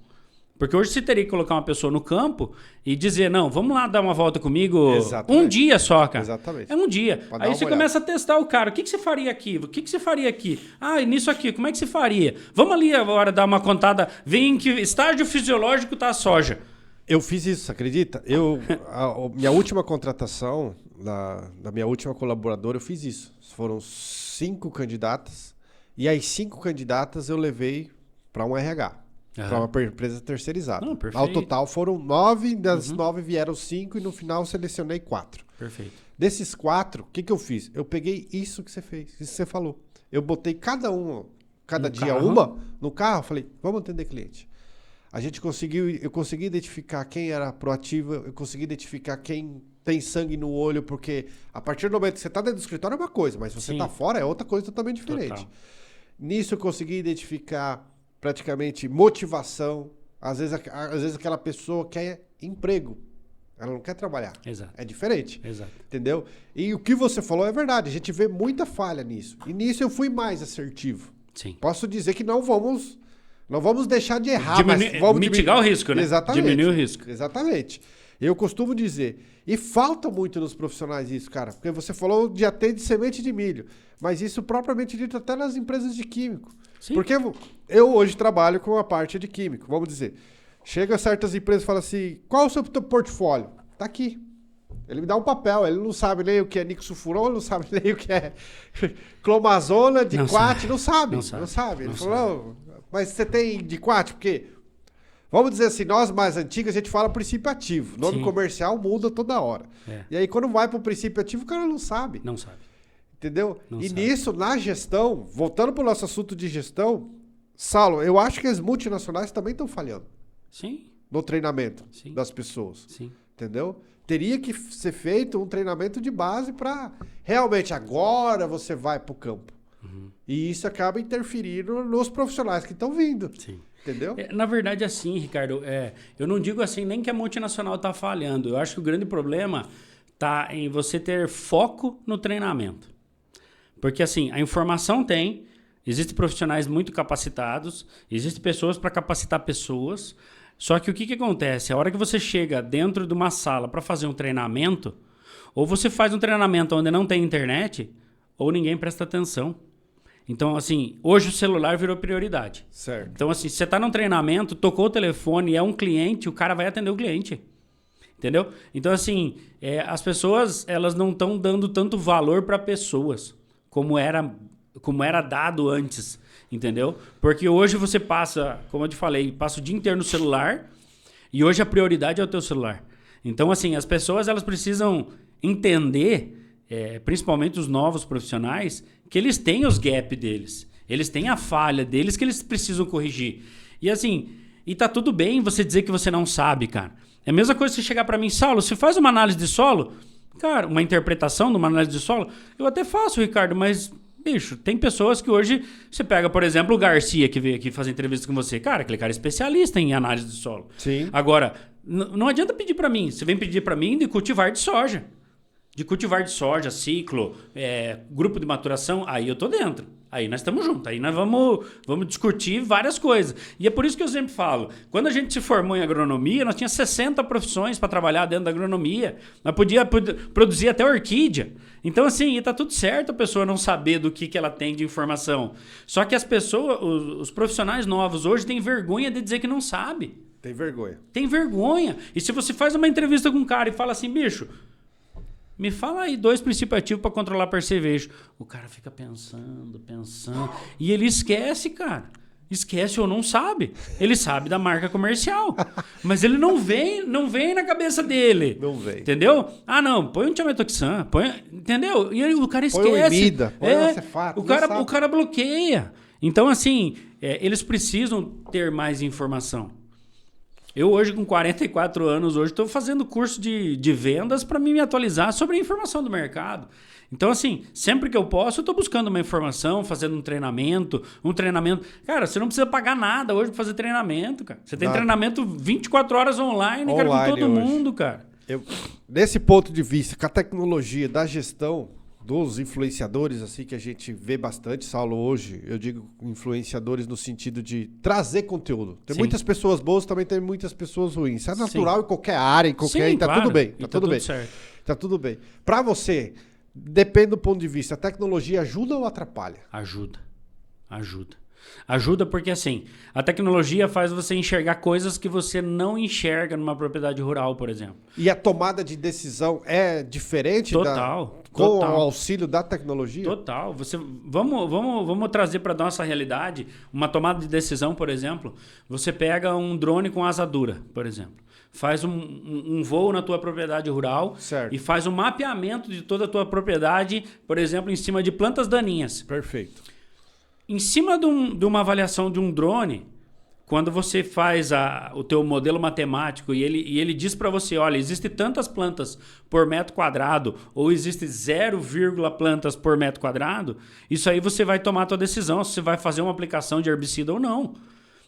Speaker 2: Porque hoje você teria que colocar uma pessoa no campo e dizer, não, vamos lá dar uma volta comigo.
Speaker 1: Exatamente.
Speaker 2: Um dia só, cara.
Speaker 1: Exatamente.
Speaker 2: É um dia.
Speaker 1: Pra
Speaker 2: Aí
Speaker 1: dar
Speaker 2: você
Speaker 1: uma
Speaker 2: começa a testar o cara. O que você faria aqui? O que você faria aqui? Ah, e nisso aqui, como é que você faria? Vamos ali agora dar uma contada. Vem em que estágio fisiológico tá a soja.
Speaker 1: Eu fiz isso, acredita? Minha última contratação, da minha última colaboradora, eu fiz isso. Foram 5 candidatas. E as 5 candidatas eu levei para um RH. Para uma empresa terceirizada.
Speaker 2: Não, perfeito.
Speaker 1: Ao total foram 9, das 9 vieram 5 e no final eu selecionei 4.
Speaker 2: Perfeito.
Speaker 1: Desses 4, o que eu fiz? Eu peguei isso que você fez, isso que você falou. Eu botei cada dia
Speaker 2: carro.
Speaker 1: uma no carro, falei, vamos atender cliente. Eu consegui identificar quem era proativo, eu consegui identificar quem tem sangue no olho, porque a partir do momento que você está dentro do escritório é uma coisa, mas se você está fora é outra coisa totalmente diferente.
Speaker 2: Total.
Speaker 1: Nisso eu consegui identificar praticamente motivação. Às vezes aquela pessoa quer emprego. Ela não quer trabalhar.
Speaker 2: Exato.
Speaker 1: É diferente.
Speaker 2: Exato.
Speaker 1: Entendeu? E o que você falou é verdade. A gente vê muita falha nisso. E nisso eu fui mais assertivo.
Speaker 2: Sim.
Speaker 1: Posso dizer que não vamos deixar de errar, mas vamos
Speaker 2: mitigar o risco, né?
Speaker 1: Exatamente.
Speaker 2: Diminuir o risco.
Speaker 1: Exatamente. Eu costumo dizer, e falta muito nos profissionais isso, cara, porque você falou de atende semente de milho, mas isso propriamente dito até nas empresas de químico.
Speaker 2: Sim.
Speaker 1: Porque eu hoje trabalho com a parte de químico, vamos dizer. Chega certas empresas e fala assim, qual é o seu portfólio? Tá aqui. Ele me dá um papel, ele não sabe nem o que é nicosulfuron, ele não sabe nem o que é clomazona, diquat, não sabe. Ele falou, mas você tem diquat? Porque, vamos dizer assim, nós mais antigos, a gente fala princípio ativo. Nome comercial muda toda hora.
Speaker 2: É.
Speaker 1: E aí, quando vai para o princípio ativo, o cara não sabe.
Speaker 2: Não sabe.
Speaker 1: Entendeu?
Speaker 2: Não
Speaker 1: e
Speaker 2: sabe.
Speaker 1: nisso, na gestão, voltando para o nosso assunto de gestão, Saulo, eu acho que as multinacionais também estão falhando
Speaker 2: Sim.
Speaker 1: no treinamento
Speaker 2: Sim.
Speaker 1: das pessoas.
Speaker 2: Sim.
Speaker 1: Entendeu? Teria que ser feito um treinamento de base para realmente agora você vai para o campo.
Speaker 2: Uhum.
Speaker 1: E isso acaba interferindo nos profissionais que estão vindo.
Speaker 2: Sim.
Speaker 1: Entendeu?
Speaker 2: Na verdade, assim, Ricardo, eu não digo assim nem que a multinacional está falhando. Eu acho que o grande problema está em você ter foco no treinamento. Porque assim, a informação tem, existem profissionais muito capacitados, existem pessoas para capacitar pessoas. Só que o que acontece? A hora que você chega dentro de uma sala para fazer um treinamento, ou você faz um treinamento onde não tem internet, ou ninguém presta atenção. Então, assim, hoje o celular virou prioridade.
Speaker 1: Certo.
Speaker 2: Então, assim, se você está num treinamento, tocou o telefone, é um cliente, o cara vai atender o cliente. Entendeu? Então, assim, as pessoas, elas não estão dando tanto valor para pessoas como era dado antes. Entendeu? Porque hoje você passa, como eu te falei, passa o dia inteiro no celular e hoje a prioridade é o teu celular. Então, assim, as pessoas, elas precisam entender, principalmente os novos profissionais, que eles têm os gaps deles. Eles têm a falha deles que eles precisam corrigir. E assim, e tá tudo bem você dizer que você não sabe, cara. É a mesma coisa você chegar para mim, Saulo, você faz uma análise de solo? Cara, uma interpretação de uma análise de solo? Eu até faço, Ricardo, mas, bicho, tem pessoas que hoje... Você pega, por exemplo, o Garcia, que veio aqui fazer entrevista com você. Cara, aquele cara é especialista em análise de solo.
Speaker 1: Sim.
Speaker 2: Agora, não adianta pedir para mim. Você vem pedir para mim de cultivar de soja. De cultivar de soja, ciclo, grupo de maturação, aí eu tô dentro. Aí nós estamos juntos. Aí nós vamos discutir várias coisas. E é por isso que eu sempre falo, quando a gente se formou em agronomia, nós tínhamos 60 profissões para trabalhar dentro da agronomia. Nós podíamos produzir até orquídea. Então, assim, tá tudo certo a pessoa não saber do que ela tem de informação. Só que as pessoas, os profissionais novos hoje têm vergonha de dizer que não sabe.
Speaker 1: Tem vergonha.
Speaker 2: Tem vergonha. E se você faz uma entrevista com um cara e fala assim, bicho... Me fala aí 2 princípios ativos para controlar percevejo. O cara fica pensando. E ele esquece, cara. Esquece ou não sabe. Ele sabe da marca comercial. Mas ele não vem na cabeça dele.
Speaker 1: Não vem.
Speaker 2: Entendeu? Ah, não. Põe um tiametoxan. Entendeu? E aí o cara esquece.
Speaker 1: Põe o Imida. Põe o Cefato.
Speaker 2: O cara bloqueia. Então, assim, eles precisam ter mais informação. Eu hoje, com 44 anos, estou fazendo curso de vendas para me atualizar sobre a informação do mercado. Então, assim, sempre que eu posso, eu estou buscando uma informação, fazendo um treinamento. Cara, você não precisa pagar nada hoje para fazer treinamento, cara. Você tem treinamento 24 horas online, cara, com todo mundo, cara.
Speaker 1: Desse ponto de vista, com a tecnologia da gestão dos influenciadores, assim, que a gente vê bastante, Saulo, hoje, eu digo influenciadores no sentido de trazer conteúdo. Tem muitas pessoas boas, também tem muitas pessoas ruins. Isso é natural em qualquer área, em qualquer...
Speaker 2: Sim,
Speaker 1: tá
Speaker 2: claro.
Speaker 1: tudo bem,
Speaker 2: tá tudo bem. Certo.
Speaker 1: Tá tudo bem. Para você, depende do ponto de vista, a tecnologia ajuda ou atrapalha? Ajuda porque, assim, a tecnologia faz você enxergar coisas que você não enxerga numa propriedade rural, por exemplo. E a tomada de decisão é diferente com o auxílio da tecnologia?
Speaker 2: Total. Vamos trazer para a nossa realidade uma tomada de decisão, por exemplo. Você pega um drone com asa dura, por exemplo. Faz um voo na tua propriedade rural,
Speaker 1: certo,
Speaker 2: e faz um mapeamento de toda a tua propriedade, por exemplo, em cima de plantas daninhas.
Speaker 1: Perfeito.
Speaker 2: Em cima de uma avaliação de um drone, quando você faz o teu modelo matemático e ele diz para você, olha, existe tantas plantas por metro quadrado ou existe 0, plantas por metro quadrado, isso aí você vai tomar a tua decisão se você vai fazer uma aplicação de herbicida ou não.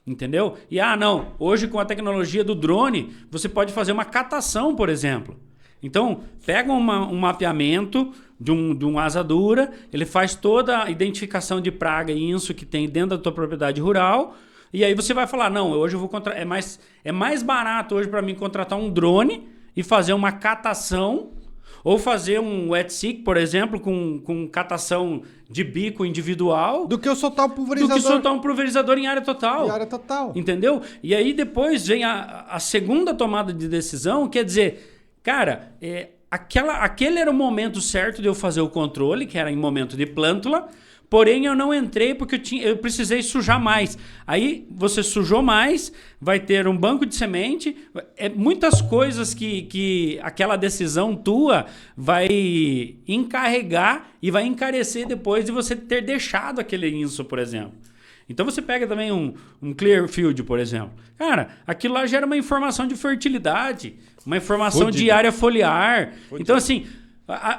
Speaker 2: Entendeu? E não, hoje com a tecnologia do drone, você pode fazer uma catação, por exemplo. Então, pega um mapeamento de um asa dura, ele faz toda a identificação de praga e inso que tem dentro da tua propriedade rural, e aí você vai falar, não, hoje eu vou contratar, é mais barato hoje para mim contratar um drone e fazer uma catação, ou fazer um wet seek, por exemplo, com catação de bico individual.
Speaker 1: Do que eu soltar um pulverizador.
Speaker 2: Do que soltar um pulverizador em área total.
Speaker 1: Em área total.
Speaker 2: Entendeu? E aí depois vem a segunda tomada de decisão, quer dizer, cara, aquele era o momento certo de eu fazer o controle, que era em momento de plântula, porém eu não entrei porque eu precisei sujar mais. Aí você sujou mais, vai ter um banco de semente, muitas coisas que aquela decisão tua vai encarregar e vai encarecer depois de você ter deixado aquele inso, por exemplo. Então você pega também um Clearfield, por exemplo. Cara, aquilo lá gera uma informação de fertilidade, uma informação de área foliar. Então, assim,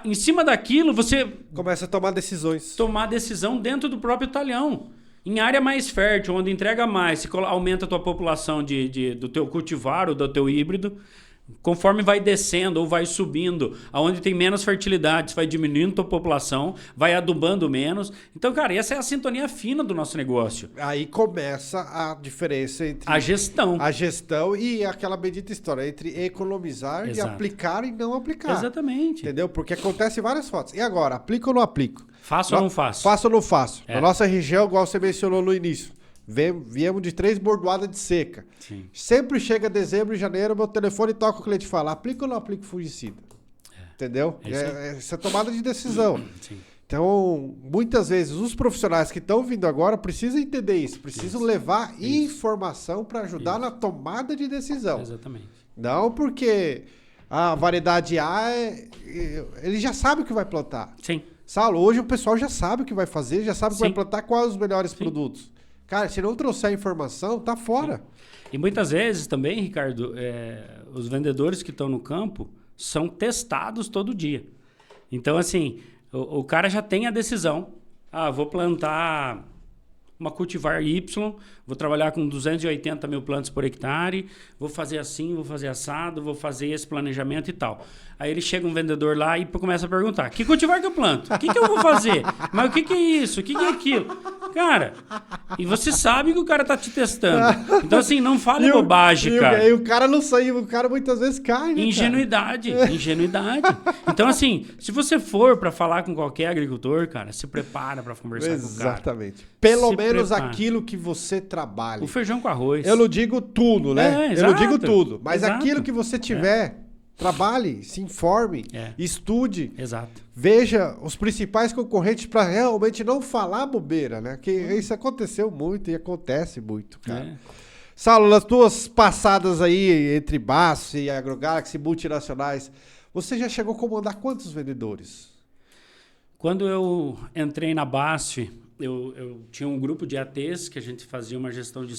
Speaker 2: em cima daquilo, você...
Speaker 1: começa a tomar decisões.
Speaker 2: Tomar decisão dentro do próprio talhão. Em área mais fértil, onde entrega mais, se aumenta a tua população do teu cultivar ou do teu híbrido, conforme vai descendo ou vai subindo, aonde tem menos fertilidade, vai diminuindo a tua população, vai adubando menos. Então, cara, essa é a sintonia fina do nosso negócio.
Speaker 1: Aí começa a diferença entre
Speaker 2: a
Speaker 1: gestão e aquela bendita história entre economizar e aplicar e não aplicar.
Speaker 2: Exatamente.
Speaker 1: Entendeu? Porque acontece várias fotos. E agora, aplico ou não aplico?
Speaker 2: Faço ou não faço?
Speaker 1: Faço ou não faço? Na nossa região, igual você mencionou no início, viemos de 3 bordoadas de seca.
Speaker 2: Sim.
Speaker 1: Sempre chega dezembro e janeiro, meu telefone toca, o cliente fala, aplica ou não aplica fungicida? Entendeu? Essa é tomada de decisão.
Speaker 2: Sim.
Speaker 1: Então, muitas vezes, os profissionais que estão vindo agora precisam entender isso, precisam levar informação para ajudar na tomada de decisão.
Speaker 2: Exatamente.
Speaker 1: Não porque a variedade A, ele já sabe o que vai plantar.
Speaker 2: Sim.
Speaker 1: Saulo, hoje o pessoal já sabe o que vai fazer, já sabe o que vai plantar, quais os melhores produtos. Cara, se não trouxer informação, tá fora.
Speaker 2: E muitas vezes também, Ricardo, os vendedores que estão no campo são testados todo dia. Então, assim, o cara já tem a decisão. Vou plantar uma cultivar Y, vou trabalhar com 280 mil plantas por hectare, vou fazer assim, vou fazer assado, vou fazer esse planejamento e tal. Aí ele chega um vendedor lá e começa a perguntar, que cultivar que eu planto? O que eu vou fazer? Mas o que é isso? O que é aquilo? Cara, e você sabe que o cara tá te testando. Então, assim, não fale bobagem, cara.
Speaker 1: E o cara não sai, o cara muitas vezes cai, né,
Speaker 2: ingenuidade. Então, assim, se você for para falar com qualquer agricultor, cara, se prepara para conversar com o cara.
Speaker 1: Exatamente. Pelo menos aquilo que você trabalha.
Speaker 2: O feijão com arroz.
Speaker 1: Eu não digo tudo, né? Eu não digo tudo. Mas aquilo que você tiver, trabalhe, se informe, estude.
Speaker 2: Exato.
Speaker 1: Veja os principais concorrentes para realmente não falar bobeira, né? Que isso aconteceu muito e acontece muito, cara. Saulo, nas tuas passadas aí entre BASF e AgroGalaxy multinacionais, você já chegou a comandar quantos vendedores?
Speaker 2: Quando eu entrei na BASF, eu tinha um grupo de ATs que a gente fazia uma gestão de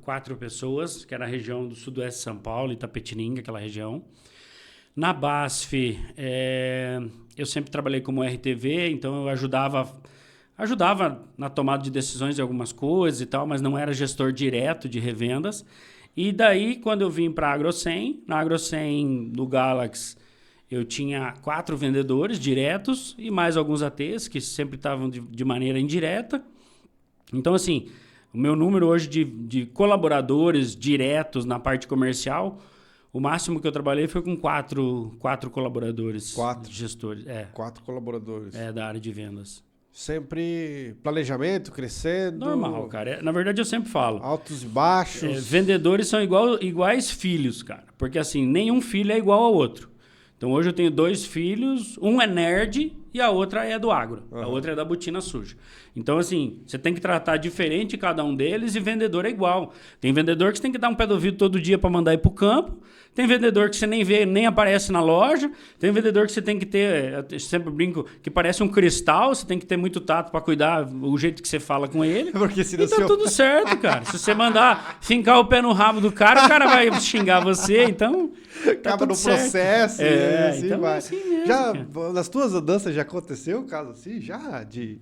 Speaker 2: 4 pessoas, que era a região do sudoeste de São Paulo, Itapetininga, aquela região. Na BASF, eu sempre trabalhei como RTV, então eu ajudava na tomada de decisões de algumas coisas e tal, mas não era gestor direto de revendas. E daí, quando eu vim para a AgroSem, na AgroSem do Galaxy, eu tinha 4 vendedores diretos e mais alguns ATs que sempre estavam de maneira indireta. Então, assim, o meu número hoje de colaboradores diretos na parte comercial, o máximo que eu trabalhei foi com 4 colaboradores.
Speaker 1: 4
Speaker 2: gestores.
Speaker 1: 4 colaboradores.
Speaker 2: Da área de vendas.
Speaker 1: Sempre planejamento, crescendo.
Speaker 2: Normal, cara. Na verdade, eu sempre falo.
Speaker 1: Altos e baixos.
Speaker 2: Vendedores são iguais filhos, cara. Porque, assim, nenhum filho é igual ao outro. Então, hoje eu tenho 2 filhos, um é nerd e a outra é do agro. A outra é da botina suja. Então, assim, você tem que tratar diferente cada um deles e vendedor é igual. Tem vendedor que você tem que dar um pé do ouvido todo dia para mandar ir pro campo. Tem vendedor que você nem vê, nem aparece na loja. Tem vendedor que você tem que ter, eu sempre brinco, que parece um cristal. Você tem que ter muito tato para cuidar o jeito que você fala com ele.
Speaker 1: Porque se
Speaker 2: e tá tudo certo, cara. Se você mandar fincar o pé no rabo do cara, o cara vai xingar você, então...
Speaker 1: Acaba no processo. Assim
Speaker 2: então
Speaker 1: vai.
Speaker 2: Assim mesmo,
Speaker 1: já,
Speaker 2: cara.
Speaker 1: nas tuas andanças já aconteceu um caso assim? Já? De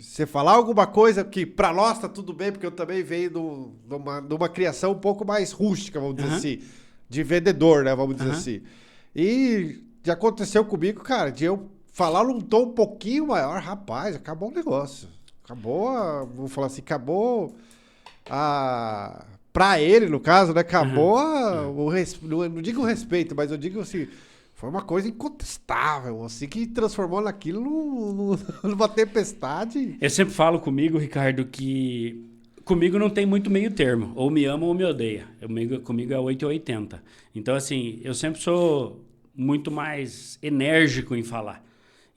Speaker 1: você falar alguma coisa que pra nós tá tudo bem, porque eu também venho de uma criação um pouco mais rústica, vamos dizer assim. De vendedor, né? Vamos dizer assim. E já aconteceu comigo, cara, de eu falar num tom um pouquinho maior. Rapaz, acabou o negócio. Vou falar assim, acabou pra ele, no caso, né? Acabou não digo o respeito, mas eu digo assim, foi uma coisa incontestável, assim, que transformou naquilo numa tempestade.
Speaker 2: Eu sempre falo comigo, Ricardo, que comigo não tem muito meio termo. Ou me ama ou me odeia. Comigo é 880. Então, assim, eu sempre sou muito mais enérgico em falar.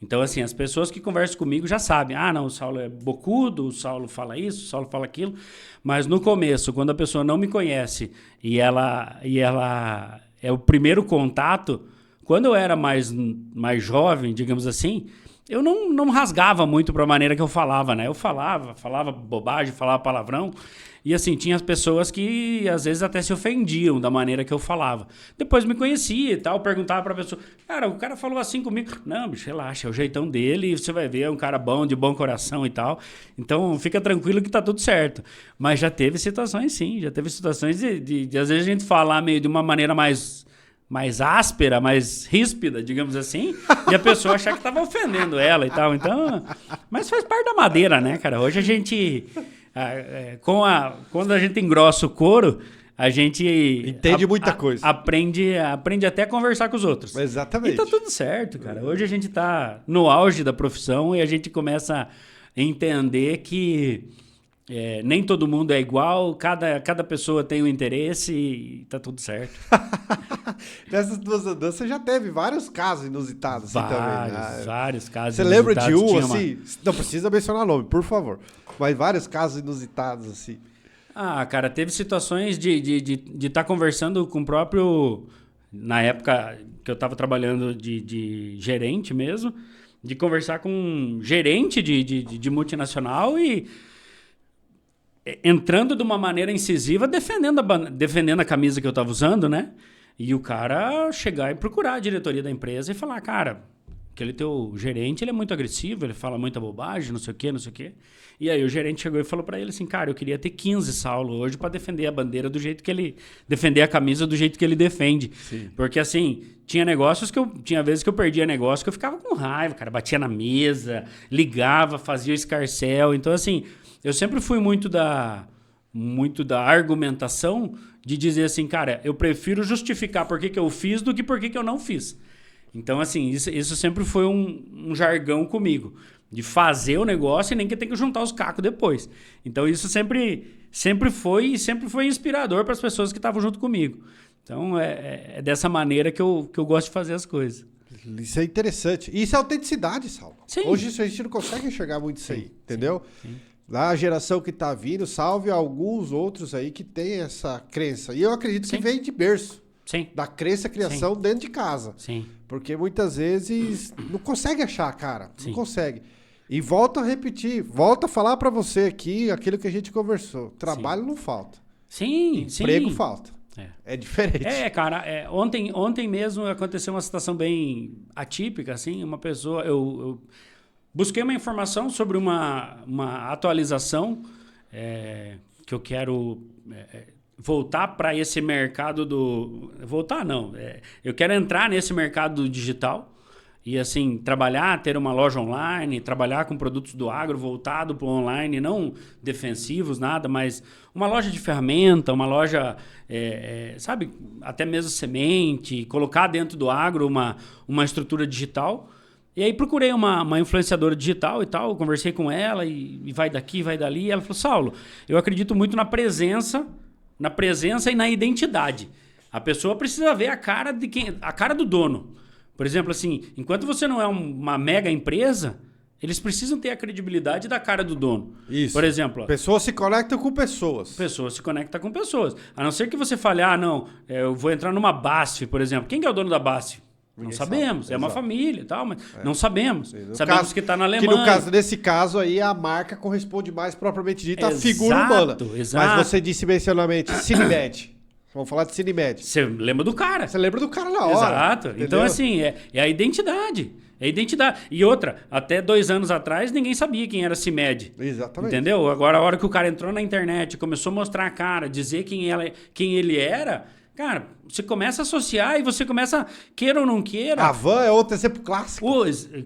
Speaker 2: Então, assim, as pessoas que conversam comigo já sabem. Não, o Saulo é bocudo, o Saulo fala isso, o Saulo fala aquilo. Mas no começo, quando a pessoa não me conhece e ela é o primeiro contato, quando eu era mais jovem, digamos assim, eu não rasgava muito para a maneira que eu falava, né? Eu falava bobagem, falava palavrão. E assim, tinha as pessoas que às vezes até se ofendiam da maneira que eu falava. Depois me conhecia e tal, perguntava pra pessoa, cara, o cara falou assim comigo. Não, bicho, relaxa, é o jeitão dele e você vai ver, é um cara bom, de bom coração e tal. Então, fica tranquilo que tá tudo certo. Mas já teve situações, sim, já teve situações de às vezes a gente falar meio de uma maneira mais áspera, mais ríspida, digamos assim, e a pessoa achar que tava ofendendo ela e tal. Então, mas faz parte da madeira, né, cara? Hoje a gente... quando a gente engrossa o couro, a gente
Speaker 1: entende muita coisa.
Speaker 2: Aprende até a conversar com os outros.
Speaker 1: Exatamente.
Speaker 2: E tá tudo certo, cara. Hoje a gente tá no auge da profissão e a gente começa a entender que nem todo mundo é igual, cada pessoa tem um interesse e tá tudo certo.
Speaker 1: Nessas duas andanças você já teve vários casos inusitados assim também, né?
Speaker 2: Vários casos
Speaker 1: você lembra de um,
Speaker 2: tinha
Speaker 1: assim? Não precisa mencionar nome, por favor. Mas vários casos inusitados, assim.
Speaker 2: Ah, cara, teve situações de estar conversando com o próprio... Na época que eu estava trabalhando de gerente mesmo, de conversar com um gerente de multinacional e entrando de uma maneira incisiva, defendendo a camisa que eu estava usando, né? E o cara chegar e procurar a diretoria da empresa e falar, cara, aquele teu gerente, ele é muito agressivo, ele fala muita bobagem, não sei o quê, não sei o quê. E aí o gerente chegou e falou pra ele assim, cara, eu queria ter 15 Saulo hoje pra defender a bandeira do jeito que ele... Defender a camisa do jeito que ele defende.
Speaker 1: Sim.
Speaker 2: Porque assim, tinha vezes que eu perdia negócio que eu ficava com raiva, cara, batia na mesa, ligava, fazia o escarcéu. Então assim, eu sempre fui muito da argumentação de dizer assim, cara, eu prefiro justificar por que eu fiz do que por que eu não fiz. Então, assim, isso sempre foi um jargão comigo, de fazer o negócio e nem que tem que juntar os cacos depois. Então, isso sempre foi inspirador para as pessoas que estavam junto comigo. Então, é dessa maneira que eu gosto de fazer as coisas.
Speaker 1: Isso é interessante. Isso é autenticidade, Saulo.
Speaker 2: Sim.
Speaker 1: Hoje a gente não consegue enxergar muito isso aí, entendeu?
Speaker 2: Sim.
Speaker 1: Da geração que está vindo, salve alguns outros aí que tem essa crença. E eu acredito que vem de berço.
Speaker 2: Sim.
Speaker 1: Da crença, criação dentro de casa.
Speaker 2: Sim.
Speaker 1: Porque muitas vezes não consegue achar, cara.
Speaker 2: Sim.
Speaker 1: Não consegue. E volto a repetir, volto a falar para você aqui aquilo que a gente conversou. Trabalho não falta.
Speaker 2: Sim,
Speaker 1: Emprego falta. É diferente.
Speaker 2: Cara, ontem mesmo aconteceu uma situação bem atípica, assim, uma pessoa... Eu busquei uma informação sobre uma atualização que eu quero... voltar para esse mercado do... Voltar, não. Eu quero entrar nesse mercado digital e, assim, ter uma loja online, trabalhar com produtos do agro voltado para o online, não defensivos, nada, mas uma loja de ferramenta, uma loja, sabe, até mesmo semente, colocar dentro do agro uma estrutura digital. E aí procurei uma influenciadora digital e tal, conversei com ela e vai daqui, vai dali. E ela falou, Saulo, eu acredito muito na presença e na identidade. A pessoa precisa ver a cara do dono. Por exemplo, assim, enquanto você não é uma mega empresa, eles precisam ter a credibilidade da cara do dono.
Speaker 1: Isso.
Speaker 2: Por exemplo...
Speaker 1: Pessoas se conectam com pessoas.
Speaker 2: Pessoas se conectam com pessoas. A não ser que você fale, eu vou entrar numa BASF, por exemplo. Quem que é o dono da BASF? Não sabemos. É uma família e tal, mas não sabemos. Sabemos que está na Alemanha.
Speaker 1: Que no caso, nesse caso aí, a marca corresponde mais propriamente dita à figura humana.
Speaker 2: Exato.
Speaker 1: Mas você disse mencionamento, Cinemed. Vamos falar de Cinemed.
Speaker 2: Você lembra do cara.
Speaker 1: Você lembra do cara na hora.
Speaker 2: Exato.
Speaker 1: Entendeu?
Speaker 2: Então, assim, é a identidade. É a identidade. E outra, até 2 anos atrás, ninguém sabia quem era CIMED.
Speaker 1: Exatamente.
Speaker 2: Entendeu? Agora, a hora que o cara entrou na internet, começou a mostrar a cara, dizer quem ele era... Cara, você começa a associar e você começa, queira ou não queira...
Speaker 1: A van é outro exemplo clássico.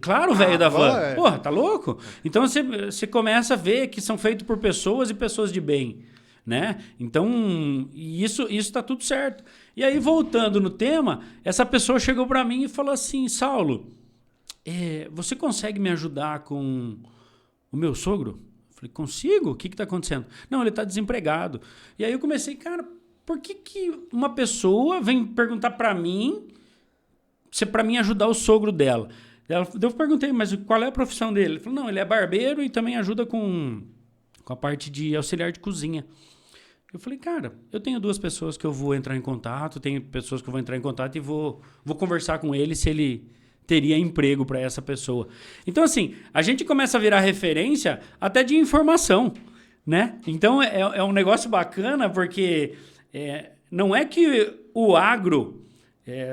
Speaker 2: Claro, velho da van.
Speaker 1: É.
Speaker 2: Porra, tá louco? Então você começa a ver que são feitos por pessoas e pessoas de bem, né? Então, isso tá tudo certo. E aí, voltando no tema, essa pessoa chegou para mim e falou assim, Saulo, você consegue me ajudar com o meu sogro? Eu falei, consigo? O que tá acontecendo? Não, ele tá desempregado. E aí eu comecei, cara... Por que uma pessoa vem perguntar para mim se é para mim ajudar o sogro dela? Eu perguntei, mas qual é a profissão dele? Ele falou, não, ele é barbeiro e também ajuda com a parte de auxiliar de cozinha. Eu falei, cara, eu tenho 2 pessoas que eu vou entrar em contato, tenho pessoas que eu vou entrar em contato e vou conversar com ele se ele teria emprego para essa pessoa. Então, assim, a gente começa a virar referência até de informação, né? Então, é um negócio bacana, porque não é que o agro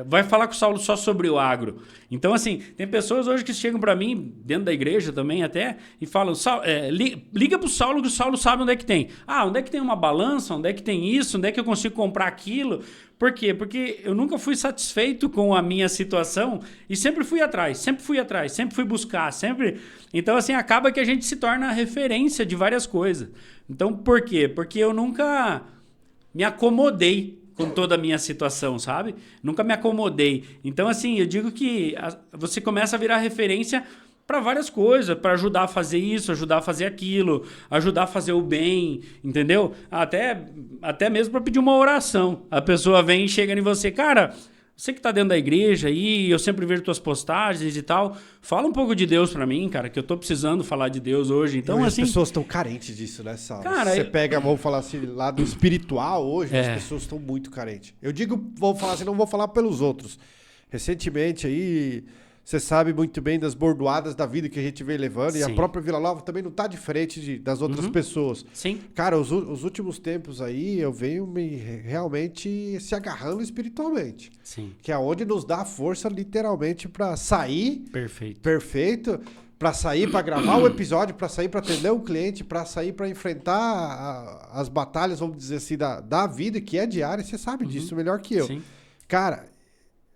Speaker 2: vai falar com o Saulo só sobre o agro. Então, assim, tem pessoas hoje que chegam para mim, dentro da igreja também até, e falam, liga pro Saulo que o Saulo sabe onde é que tem. Onde é que tem uma balança? Onde é que tem isso? Onde é que eu consigo comprar aquilo? Por quê? Porque eu nunca fui satisfeito com a minha situação e sempre fui atrás, sempre fui buscar, sempre... Então, assim, acaba que a gente se torna referência de várias coisas. Então, por quê? Porque eu nunca me acomodei com toda a minha situação, sabe? Nunca me acomodei. Então, assim, eu digo que você começa a virar referência para várias coisas, para ajudar a fazer isso, ajudar a fazer aquilo, ajudar a fazer o bem, entendeu? Até mesmo para pedir uma oração. A pessoa vem e chega em você, cara, você que tá dentro da igreja aí, eu sempre vejo tuas postagens e tal, fala um pouco de Deus pra mim, cara, que eu tô precisando falar de Deus hoje. Então,
Speaker 1: hoje
Speaker 2: assim,
Speaker 1: as pessoas estão carentes disso, né, Saulo?
Speaker 2: Cara,
Speaker 1: você pega, vamos falar assim, lado espiritual hoje, as pessoas estão muito carentes. Eu digo, vou falar assim, não vou falar pelos outros. Recentemente aí, você sabe muito bem das bordoadas da vida que a gente vem levando,
Speaker 2: Sim.
Speaker 1: e a própria Vila Nova também não tá diferente das outras pessoas.
Speaker 2: Sim.
Speaker 1: Cara, os últimos tempos aí, eu venho me realmente se agarrando espiritualmente.
Speaker 2: Sim.
Speaker 1: Que é onde nos dá força, literalmente, pra sair perfeito, pra sair pra gravar o episódio, pra sair pra atender o cliente, pra sair pra enfrentar as batalhas, vamos dizer assim, da vida, que é diária. Você sabe disso melhor que eu.
Speaker 2: Sim.
Speaker 1: Cara,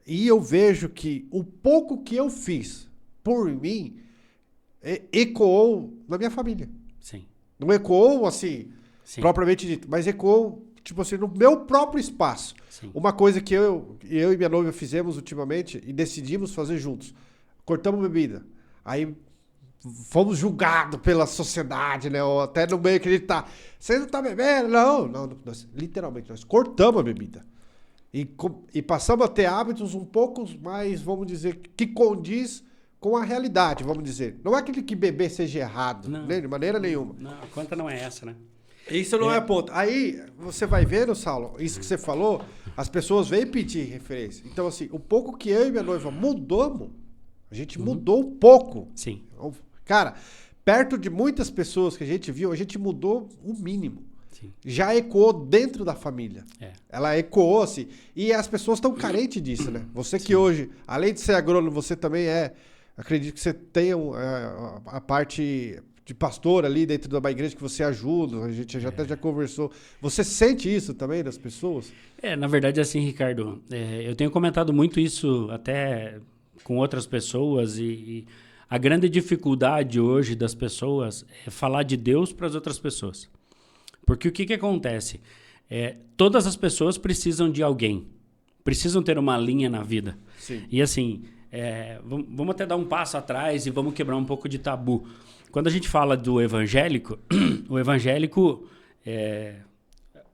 Speaker 1: e eu vejo que o pouco que eu fiz por mim ecoou na minha família.
Speaker 2: Sim.
Speaker 1: Não ecoou, assim,
Speaker 2: Sim.
Speaker 1: propriamente dito, mas ecoou, tipo assim, no meu próprio espaço.
Speaker 2: Sim.
Speaker 1: Uma coisa que eu e minha noiva fizemos ultimamente e decidimos fazer juntos. Cortamos bebida. Aí fomos julgados pela sociedade, né? Ou até no meio que a gente tá. Você não tá bebendo? Não. Literalmente, nós cortamos a bebida. E passamos a ter hábitos um pouco mais, vamos dizer, que condiz com a realidade, vamos dizer. Não é aquele que beber seja errado, de maneira nenhuma.
Speaker 2: Não, a conta não é essa, né?
Speaker 1: Isso não é ponto. Aí, você vai vendo, Saulo, isso que você falou, as pessoas vêm pedir referência. Então, assim, o pouco que eu e minha noiva mudamos, a gente mudou um pouco.
Speaker 2: Sim.
Speaker 1: Cara, perto de muitas pessoas que a gente viu, a gente mudou o mínimo.
Speaker 2: Sim.
Speaker 1: Já ecoou dentro da família. Ela ecoou, assim. E as pessoas estão carentes disso, né? Você que hoje, além de ser agrônomo, você também acredito que você tenha a parte de pastor ali dentro da igreja que você ajuda. A gente até já conversou. Você sente isso também das pessoas?
Speaker 2: Na verdade, assim, Ricardo, eu tenho comentado muito isso até com outras pessoas e a grande dificuldade hoje das pessoas é falar de Deus para as outras pessoas. Porque o que acontece? Todas as pessoas precisam de alguém. Precisam ter uma linha na vida.
Speaker 1: Sim.
Speaker 2: E assim, vamos até dar um passo atrás e vamos quebrar um pouco de tabu. Quando a gente fala do evangélico, o evangélico...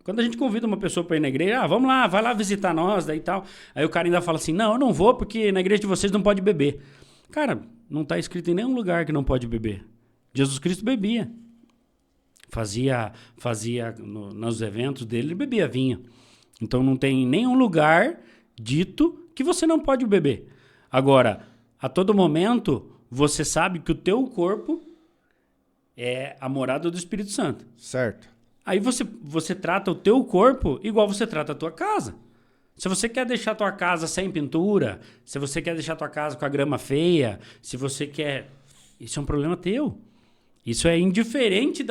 Speaker 2: Quando a gente convida uma pessoa para ir na igreja, vamos lá, vai lá visitar nós, daí tal. Aí o cara ainda fala assim, não, eu não vou porque na igreja de vocês não pode beber. Cara, não está escrito em nenhum lugar que não pode beber. Jesus Cristo bebia. Fazia nos eventos dele, ele bebia vinho. Então não tem nenhum lugar dito que você não pode beber. Agora, a todo momento, você sabe que o teu corpo é a morada do Espírito Santo.
Speaker 1: Certo.
Speaker 2: Aí você trata o teu corpo igual você trata a tua casa. Se você quer deixar a tua casa sem pintura, se você quer deixar a tua casa com a grama feia, se você quer... Isso é um problema teu. Isso é indiferente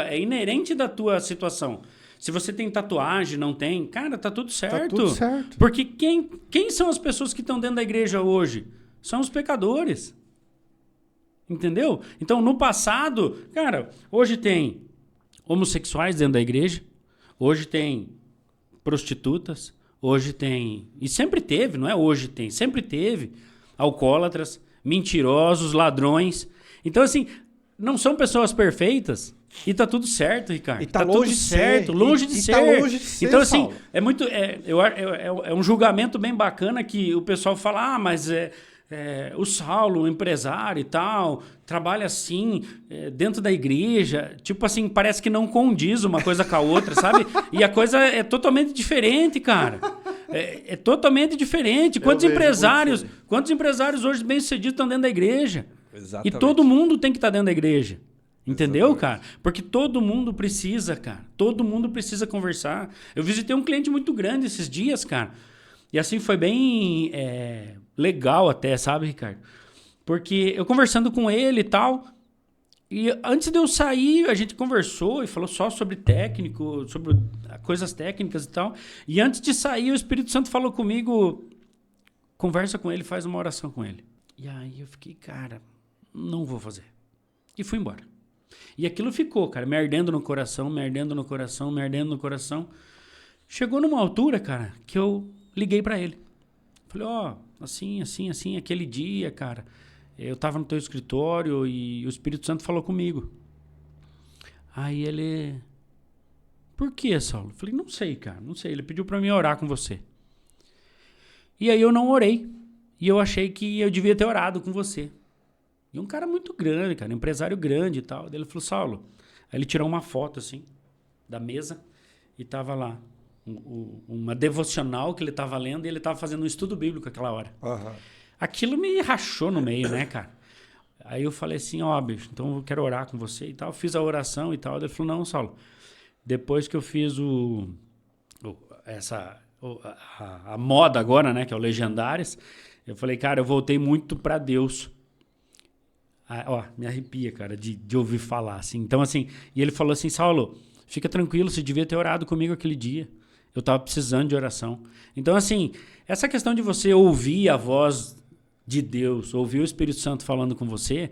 Speaker 2: é inerente da tua situação. Se você tem tatuagem, não tem, cara, tá tudo certo.
Speaker 1: Tá tudo certo.
Speaker 2: Porque quem são as pessoas que estão dentro da igreja hoje? São os pecadores. Entendeu? Então, no passado, cara, hoje tem homossexuais dentro da igreja, hoje tem prostitutas, hoje tem... E sempre teve, não é hoje tem, sempre teve alcoólatras, mentirosos, ladrões. Então, assim... Não são pessoas perfeitas e tá tudo certo, Ricardo.
Speaker 1: E tá longe
Speaker 2: tudo
Speaker 1: de
Speaker 2: certo,
Speaker 1: ser.
Speaker 2: longe de ser.
Speaker 1: Tá longe de ser,
Speaker 2: então, assim,
Speaker 1: Saulo.
Speaker 2: é muito. É um julgamento bem bacana que o pessoal fala, mas o Saulo, um empresário e tal, trabalha assim, dentro da igreja. Tipo assim, parece que não condiz uma coisa com a outra, sabe? E a coisa é totalmente diferente, cara. É totalmente diferente. Quantos empresários hoje bem-sucedidos estão dentro da igreja?
Speaker 1: Exatamente.
Speaker 2: E todo mundo tem que estar dentro da igreja. Entendeu, cara? Porque todo mundo precisa, cara. Todo mundo precisa conversar. Eu visitei um cliente muito grande esses dias, cara. E assim foi bem legal até, sabe, Ricardo? Porque eu conversando com ele e tal... E antes de eu sair, a gente conversou e falou só sobre técnico, sobre coisas técnicas e tal. E antes de sair, o Espírito Santo falou comigo, conversa com ele, faz uma oração com ele. E aí eu fiquei, cara, não vou fazer. E fui embora. E aquilo ficou, cara, me ardendo no coração, me ardendo no coração, me ardendo no coração. Chegou numa altura, cara, que eu liguei pra ele. Falei, assim, aquele dia, cara... Eu estava no teu escritório e o Espírito Santo falou comigo. Aí ele... Por que, Saulo? Eu falei, não sei, cara, não sei. Ele pediu para mim orar com você. E aí eu não orei. E eu achei que eu devia ter orado com você. E um cara muito grande, cara, empresário grande e tal. Daí ele falou, Saulo... Aí ele tirou uma foto, assim, da mesa e tava lá. Uma devocional que ele estava lendo e ele estava fazendo um estudo bíblico aquela hora.
Speaker 1: Aham.
Speaker 2: Aquilo me rachou no meio, né, cara? Aí eu falei assim, bicho, então eu quero orar com você e tal. Fiz a oração e tal. Ele falou, não, Saulo, depois que eu fiz a moda agora, né, que é o Legendários, eu falei, cara, eu voltei muito pra Deus. Me arrepia, cara, de ouvir falar, assim. Então, assim, e ele falou assim, Saulo, fica tranquilo, você devia ter orado comigo aquele dia. Eu tava precisando de oração. Então, assim, essa questão de você ouvir a voz de Deus, ouvir o Espírito Santo falando com você,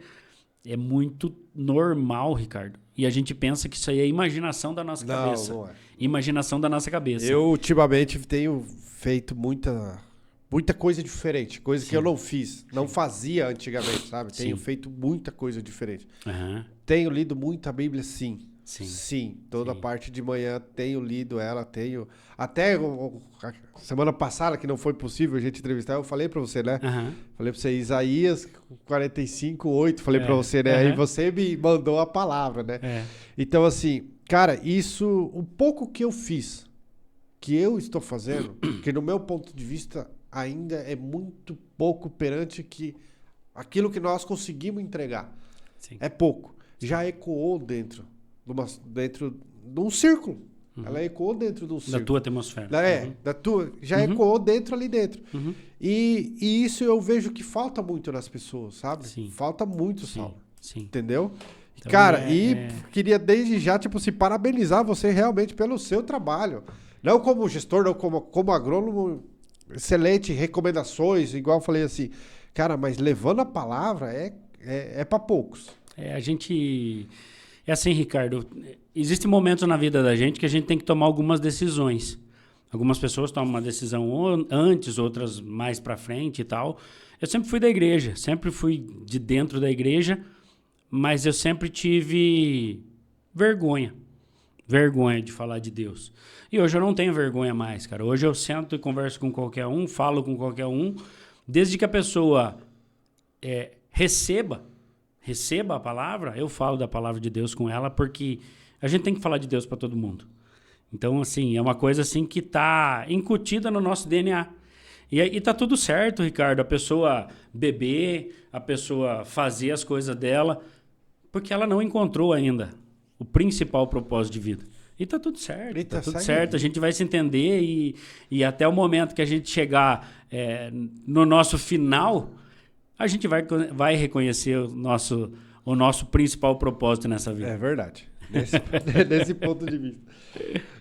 Speaker 2: é muito normal, Ricardo. E a gente pensa que isso aí é imaginação da nossa cabeça. Não é. Imaginação da nossa cabeça.
Speaker 1: Eu, ultimamente, tenho feito muita coisa diferente. Coisa que eu não fiz. Não fazia antigamente, sabe? Tenho feito muita coisa diferente.
Speaker 2: Uhum.
Speaker 1: Tenho lido muita Bíblia, sim.
Speaker 2: Sim.
Speaker 1: Toda parte de manhã tenho lido ela, tenho... Até a semana passada, que não foi possível a gente entrevistar, eu falei pra você, né?
Speaker 2: Uhum.
Speaker 1: Falei pra você, Isaías 45:8, falei pra você, né? Aí você me mandou a palavra, né? Então, assim, cara, isso, o pouco que eu fiz, que eu estou fazendo, que no meu ponto de vista ainda é muito pouco perante aquilo que nós conseguimos entregar.
Speaker 2: Sim.
Speaker 1: É pouco. Já ecoou dentro de um círculo.
Speaker 2: Uhum.
Speaker 1: Ela ecoou dentro de um círculo.
Speaker 2: Da tua atmosfera.
Speaker 1: Da tua. Já ecoou dentro ali dentro.
Speaker 2: Uhum.
Speaker 1: E isso eu vejo que falta muito nas pessoas, sabe?
Speaker 2: Sim.
Speaker 1: Falta muito, Saulo.
Speaker 2: Sim.
Speaker 1: Entendeu?
Speaker 2: Então,
Speaker 1: cara, queria desde já, se parabenizar você realmente pelo seu trabalho. Não como gestor, não como agrônomo, excelente, recomendações, igual eu falei assim. Cara, mas levando a palavra é para poucos.
Speaker 2: A gente... É assim, Ricardo, existem momentos na vida da gente que a gente tem que tomar algumas decisões. Algumas pessoas tomam uma decisão antes, outras mais pra frente e tal. Eu sempre fui da igreja, sempre fui de dentro da igreja, mas eu sempre tive vergonha de falar de Deus. E hoje eu não tenho vergonha mais, cara. Hoje eu sento e converso com qualquer um, falo com qualquer um, desde que a pessoa receba a palavra, eu falo da palavra de Deus com ela, porque a gente tem que falar de Deus para todo mundo. Então, assim, é uma coisa assim que tá incutida no nosso DNA. E tá tudo certo, Ricardo, a pessoa beber, a pessoa fazer as coisas dela, porque ela não encontrou ainda o principal propósito de vida. E tá tudo certo, tá tudo certo. A gente vai se entender e até o momento que a gente chegar no nosso final... a gente vai reconhecer o nosso principal propósito nessa vida.
Speaker 1: É verdade. Nesse ponto de vista.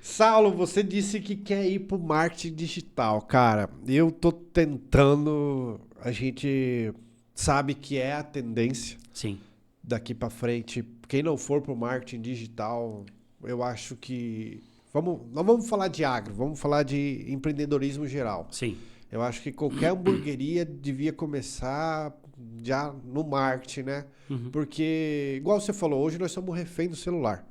Speaker 1: Saulo, você disse que quer ir pro marketing digital. Cara, eu tô tentando... A gente sabe que é a tendência.
Speaker 2: Sim.
Speaker 1: Daqui para frente. Quem não for pro marketing digital, eu acho que... Não vamos falar de agro, vamos falar de empreendedorismo geral.
Speaker 2: Sim.
Speaker 1: Eu acho que qualquer hamburgueria devia começar já no marketing, né?
Speaker 2: Uhum.
Speaker 1: Porque, igual você falou, hoje nós somos refém do celular,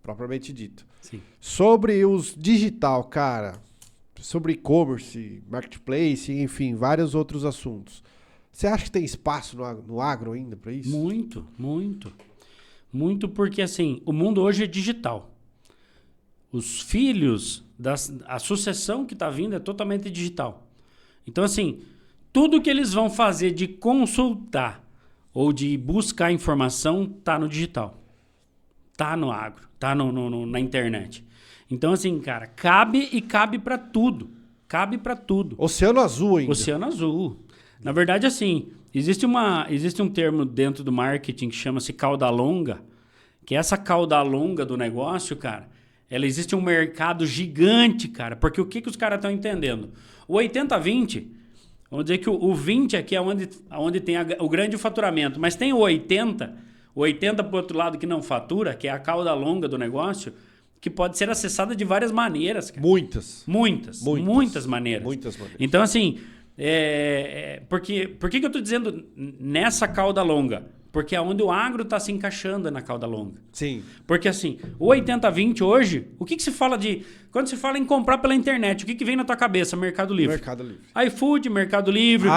Speaker 1: propriamente dito.
Speaker 2: Sim.
Speaker 1: Sobre os digital, cara, sobre e-commerce, marketplace, enfim, vários outros assuntos. Você acha que tem espaço no agro ainda para isso?
Speaker 2: Muito, muito. Muito porque, assim, o mundo hoje é digital. os filhos, a sucessão que está vindo é totalmente digital. Então, assim, tudo que eles vão fazer de consultar ou de buscar informação está no digital. Está no agro, está na internet. Então, assim, cara, cabe para tudo. Cabe para tudo.
Speaker 1: Oceano azul ainda.
Speaker 2: Oceano azul. Na verdade, assim, existe um termo dentro do marketing que chama-se cauda longa, que essa cauda longa do negócio, cara, existe um mercado gigante, cara, porque o que os caras estão entendendo? O 80-20, vamos dizer que o 20 aqui é onde tem o grande faturamento, mas tem o 80 para o outro lado que não fatura, que é a cauda longa do negócio, que pode ser acessada de várias maneiras, cara.
Speaker 1: Muitas
Speaker 2: maneiras.
Speaker 1: Muitas maneiras.
Speaker 2: Então, assim, por que eu estou dizendo nessa cauda longa? Porque é onde o agro está se encaixando na cauda longa.
Speaker 1: Sim.
Speaker 2: Porque assim, o 80-20 hoje, o que se fala de... Quando se fala em comprar pela internet, o que vem na tua cabeça? Mercado Livre.
Speaker 1: Mercado Livre.
Speaker 2: iFood, Mercado Livre.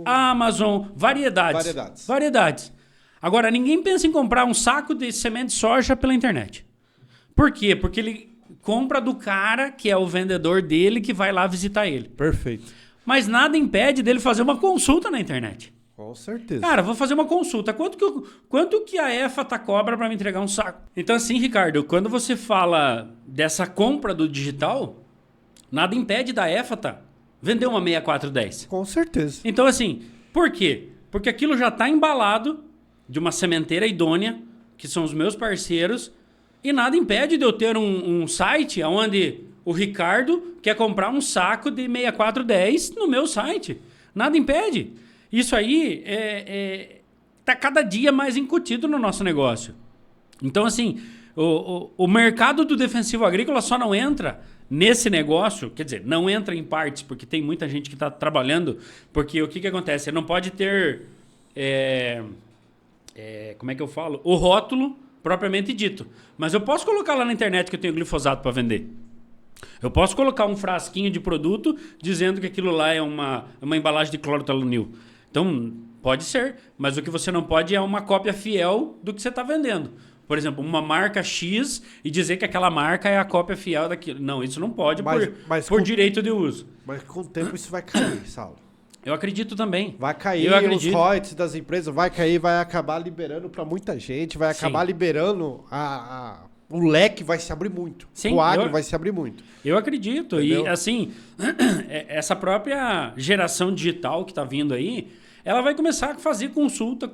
Speaker 2: Amazon. Variedades. Agora, ninguém pensa em comprar um saco de semente de soja pela internet. Por quê? Porque ele compra do cara que é o vendedor dele que vai lá visitar ele.
Speaker 1: Perfeito.
Speaker 2: Mas nada impede dele fazer uma consulta na internet.
Speaker 1: Com certeza.
Speaker 2: Cara, vou fazer uma consulta. Quanto que a EFA cobra para me entregar um saco? Então, assim, Ricardo, quando você fala dessa compra do digital, nada impede da EFA vender uma 6410.
Speaker 1: Com certeza.
Speaker 2: Então, assim, por quê? Porque aquilo já está embalado de uma sementeira idônea, que são os meus parceiros, e nada impede de eu ter um site onde o Ricardo quer comprar um saco de 6410 no meu site. Nada impede. Isso aí está cada dia mais incutido no nosso negócio. Então, assim, o mercado do defensivo agrícola só não entra nesse negócio, quer dizer, não entra em partes, porque tem muita gente que está trabalhando, porque o que acontece? Você não pode ter, como é que eu falo? O rótulo propriamente dito. Mas eu posso colocar lá na internet que eu tenho glifosato para vender. Eu posso colocar um frasquinho de produto dizendo que aquilo lá é uma embalagem de clorotalonil. Então, pode ser, mas o que você não pode é uma cópia fiel do que você está vendendo. Por exemplo, uma marca X e dizer que aquela marca é a cópia fiel daquilo. Não, isso não pode por direito de uso.
Speaker 1: Mas com o tempo isso vai cair, Saulo.
Speaker 2: Eu acredito também.
Speaker 1: Vai cair os royalties das empresas, vai cair, vai acabar liberando para muita gente, vai acabar liberando o leque vai se abrir muito.
Speaker 2: Sim,
Speaker 1: o agro vai se abrir muito.
Speaker 2: Eu acredito. Entendeu? E, assim, essa própria geração digital que está vindo aí, ela vai começar a fazer consulta.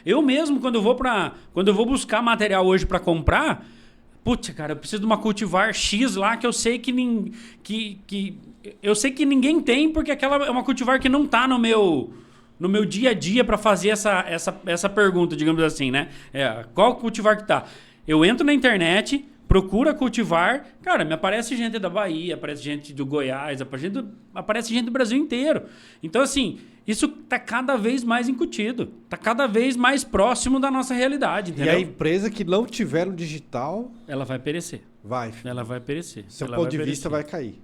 Speaker 2: Eu mesmo, quando eu vou buscar material hoje para comprar, putz, cara, eu preciso de uma cultivar X lá que eu sei eu sei que ninguém tem, porque aquela é uma cultivar que não está no meu dia a dia para fazer essa pergunta, digamos assim, né? Qual cultivar que tá? Eu entro na internet, procuro cultivar, cara, me aparece gente da Bahia, aparece gente do Goiás, aparece gente do Brasil inteiro. Então, assim, isso tá cada vez mais incutido, tá cada vez mais próximo da nossa realidade, entendeu?
Speaker 1: E a empresa que não tiver no digital...
Speaker 2: Ela vai perecer.
Speaker 1: Ela vai
Speaker 2: perecer.
Speaker 1: Seu ponto de vista vai cair.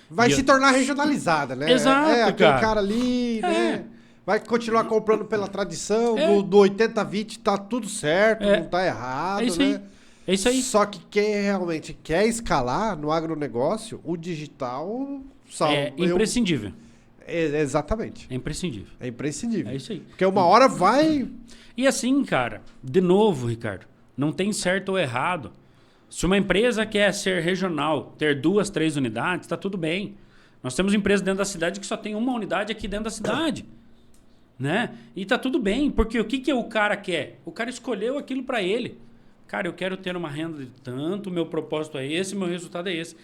Speaker 2: Vai
Speaker 1: se tornar regionalizada, né?
Speaker 2: Exato,
Speaker 1: aquele cara ali, né? Vai continuar comprando pela tradição, do 80-20 tá tudo certo, não tá errado, né?
Speaker 2: É isso aí.
Speaker 1: Só que quem realmente quer escalar no agronegócio, o digital...
Speaker 2: É imprescindível.
Speaker 1: Exatamente.
Speaker 2: É imprescindível.
Speaker 1: É imprescindível.
Speaker 2: É isso aí.
Speaker 1: Porque uma hora vai...
Speaker 2: E assim, cara, de novo, Ricardo, não tem certo ou errado. Se uma empresa quer ser regional, ter 2, 3 unidades, tá tudo bem. Nós temos empresas dentro da cidade que só tem uma unidade aqui dentro da cidade. Né? E tá tudo bem, porque o que o cara quer? O cara escolheu aquilo para ele. Cara, eu quero ter uma renda de tanto, meu propósito é esse, meu resultado é esse.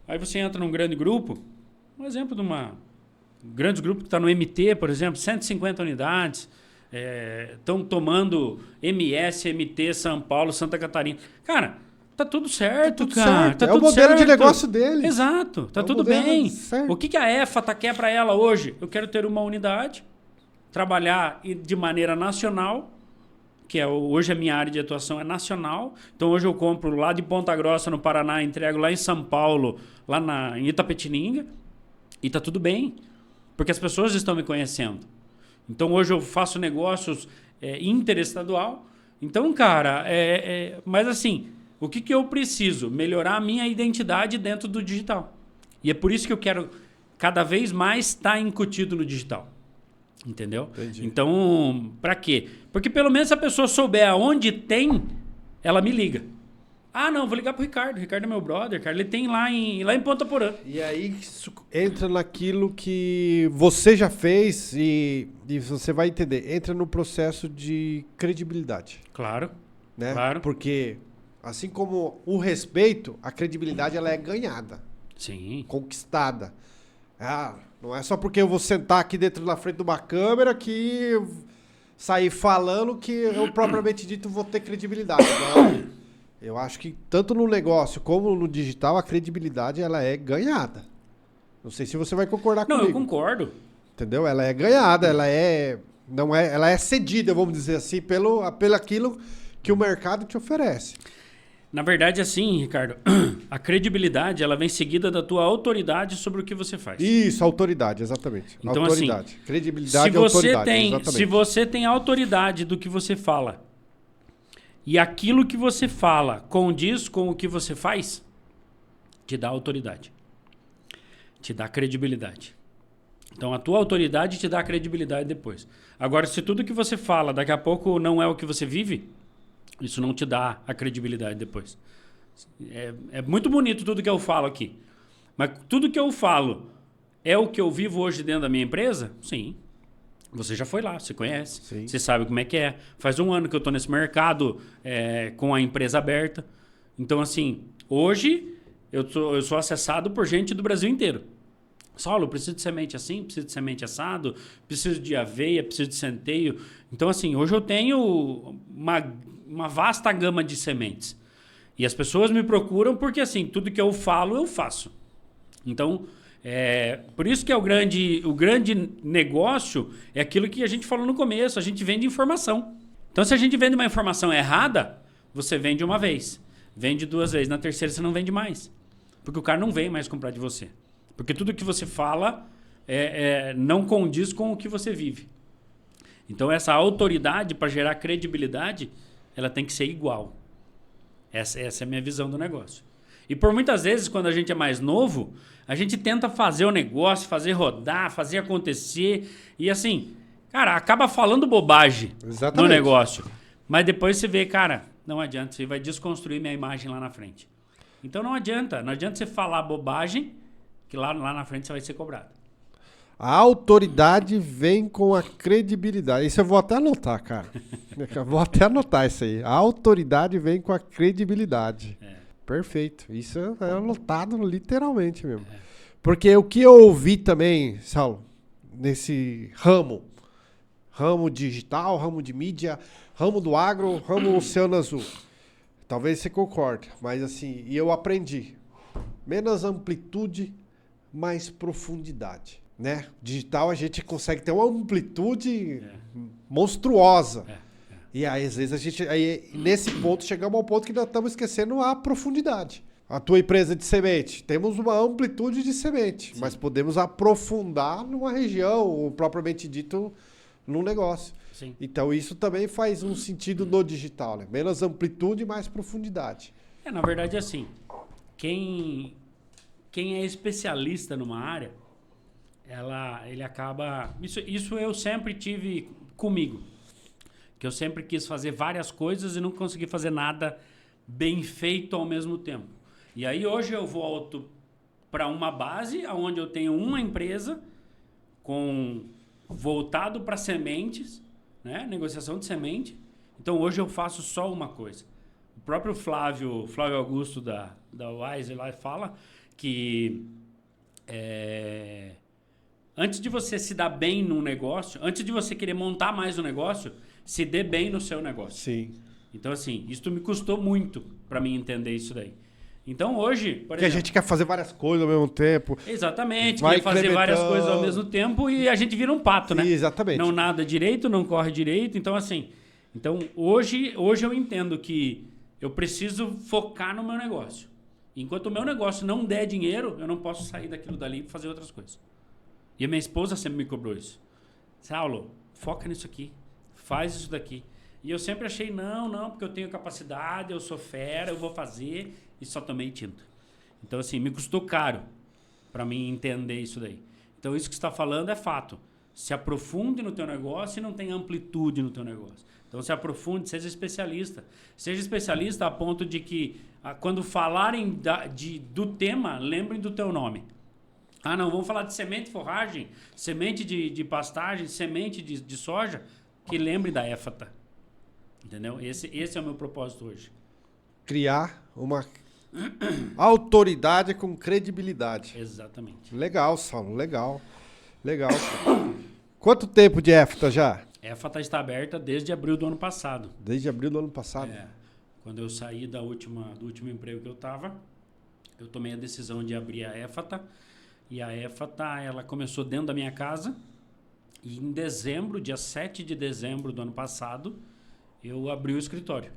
Speaker 2: Aí você entra num grande grupo, um exemplo de grandes grupos que está no MT, por exemplo, 150 unidades, estão tomando MS, MT, São Paulo, Santa Catarina. Cara, tá tudo certo, cara. Tá
Speaker 1: tudo o modelo de negócio dele.
Speaker 2: Exato, tá tudo bem. Certo. O que a EFA quer para ela hoje? Eu quero ter uma unidade, trabalhar de maneira nacional, que hoje a minha área de atuação é nacional. Então hoje eu compro lá de Ponta Grossa, no Paraná, entrego lá em São Paulo, lá em Itapetininga, e tá tudo bem, porque as pessoas estão me conhecendo. Então hoje eu faço negócios interestadual. Então, cara, mas assim, o que eu preciso? Melhorar a minha identidade dentro do digital. E é por isso que eu quero cada vez mais estar incutido no digital. Entendeu?
Speaker 1: Entendi.
Speaker 2: Então, para quê? Porque pelo menos se a pessoa souber aonde tem, ela me liga. Ah, não, vou ligar pro Ricardo. O Ricardo é meu brother, cara. Ele tem lá em Ponta Porã.
Speaker 1: E aí isso entra naquilo que você já fez e você vai entender. Entra no processo de credibilidade.
Speaker 2: Claro,
Speaker 1: Né?
Speaker 2: claro.
Speaker 1: Porque, assim como o respeito, a credibilidade ela é ganhada,
Speaker 2: Sim.
Speaker 1: conquistada. Ah, não é só porque eu vou sentar aqui dentro da frente de uma câmera que eu sair falando que eu propriamente dito vou ter credibilidade. Não. Eu acho que tanto no negócio como no digital a credibilidade ela é ganhada. Não sei se você vai concordar
Speaker 2: Não,
Speaker 1: comigo.
Speaker 2: eu concordo.
Speaker 1: Entendeu? Ela é ganhada, ela é cedida, vamos dizer assim, pelo aquilo que o mercado te oferece.
Speaker 2: Na verdade, assim, Ricardo, a credibilidade ela vem seguida da tua autoridade sobre o que você faz.
Speaker 1: Isso, autoridade, exatamente.
Speaker 2: Então,
Speaker 1: autoridade.
Speaker 2: assim,
Speaker 1: Credibilidade e autoridade.
Speaker 2: se você tem autoridade do que você fala e aquilo que você fala condiz com o que você faz, te dá autoridade. Te dá credibilidade. Então, a tua autoridade te dá credibilidade depois. Agora, se tudo que você fala daqui a pouco não é o que você vive, isso não te dá a credibilidade depois. É muito bonito tudo que eu falo aqui. Mas tudo que eu falo é o que eu vivo hoje dentro da minha empresa? Sim. Você já foi lá, você conhece.
Speaker 1: Sim.
Speaker 2: Você sabe como é que é. Faz um ano que eu estou nesse mercado com a empresa aberta. Então, assim, hoje eu sou acessado por gente do Brasil inteiro. Saulo, eu preciso de semente assim, preciso de semente assado, preciso de aveia, preciso de centeio. Então, assim, hoje eu tenho uma vasta gama de sementes. E as pessoas me procuram porque, assim, tudo que eu falo, eu faço. Então, por isso que o grande negócio é aquilo que a gente falou no começo, a gente vende informação. Então, se a gente vende uma informação errada, você vende uma vez, vende 2 vezes, na terceira você não vende mais. Porque o cara não vem mais comprar de você. Porque tudo que você fala não condiz com o que você vive. Então, essa autoridade, para gerar credibilidade, ela tem que ser igual. Essa é a minha visão do negócio. E por muitas vezes, quando a gente é mais novo, a gente tenta fazer o negócio, fazer rodar, fazer acontecer. E assim, cara, acaba falando bobagem no negócio. Mas depois você vê, cara, não adianta, você vai desconstruir minha imagem lá na frente. Então não adianta você falar bobagem, que lá na frente você vai ser cobrado.
Speaker 1: A autoridade vem com a credibilidade. Isso eu vou até anotar, cara. Eu vou até anotar isso aí. A autoridade vem com a credibilidade. Perfeito. Isso é anotado literalmente mesmo. Porque o que eu ouvi também, Saulo, nesse ramo digital, ramo de mídia, ramo do agro, ramo Oceano Azul. Talvez você concorde, mas assim, e eu aprendi. Menos amplitude, mais profundidade. Né? Digital a gente consegue ter uma amplitude monstruosa. E aí, às vezes, nesse ponto, chegamos ao ponto que nós estamos esquecendo a profundidade. A tua empresa de semente, temos uma amplitude de semente, mas podemos aprofundar numa região, ou propriamente dito, num negócio.
Speaker 2: Sim.
Speaker 1: Então, isso também faz um sentido no digital, né? Menos amplitude e mais profundidade.
Speaker 2: Na verdade, assim, quem é especialista numa área, ele acaba... Isso eu sempre tive comigo. Que eu sempre quis fazer várias coisas e não consegui fazer nada bem feito ao mesmo tempo. E aí hoje eu volto para uma base onde eu tenho uma empresa voltado para sementes, né? Negociação de semente. Então hoje eu faço só uma coisa. O próprio Flávio Augusto da Wise lá fala que antes de você se dar bem num negócio, antes de você querer montar mais um negócio, se dê bem no seu negócio.
Speaker 1: Sim.
Speaker 2: Então, assim, isso me custou muito para mim entender isso daí. Então, hoje, por
Speaker 1: exemplo... a gente quer fazer várias coisas ao mesmo tempo.
Speaker 2: Exatamente, quer fazer várias coisas ao mesmo tempo e a gente vira um pato, né?
Speaker 1: Exatamente.
Speaker 2: Não nada direito, não corre direito. Então, assim, hoje eu entendo que eu preciso focar no meu negócio. Enquanto o meu negócio não der dinheiro, eu não posso sair daquilo dali e fazer outras coisas. E a minha esposa sempre me cobrou isso. Saulo, foca nisso aqui. Faz isso daqui. E eu sempre achei, não, porque eu tenho capacidade, eu sou fera, eu vou fazer, e só tomei tinta. Então, assim, me custou caro para mim entender isso daí. Então, isso que você está falando é fato. Se aprofunde no teu negócio e não tem amplitude no teu negócio. Então, se aprofunde, seja especialista. Seja especialista a ponto de que, quando falarem do tema, lembrem do teu nome. Ah, não, vamos falar de semente de forragem, semente de pastagem, semente de soja, que lembre da EFATA. Entendeu? Esse é o meu propósito hoje.
Speaker 1: Criar uma autoridade com credibilidade.
Speaker 2: Exatamente.
Speaker 1: Legal, Saulo, legal. Legal. Quanto tempo de EFTA já?
Speaker 2: EFATA está aberta desde abril do ano passado.
Speaker 1: Desde abril do ano passado?
Speaker 2: Quando eu saí do último emprego que eu estava, eu tomei a decisão de abrir a EFATA. E a EFATA, ela começou dentro da minha casa. E em dezembro, dia 7 de dezembro do ano passado, eu abri o escritório.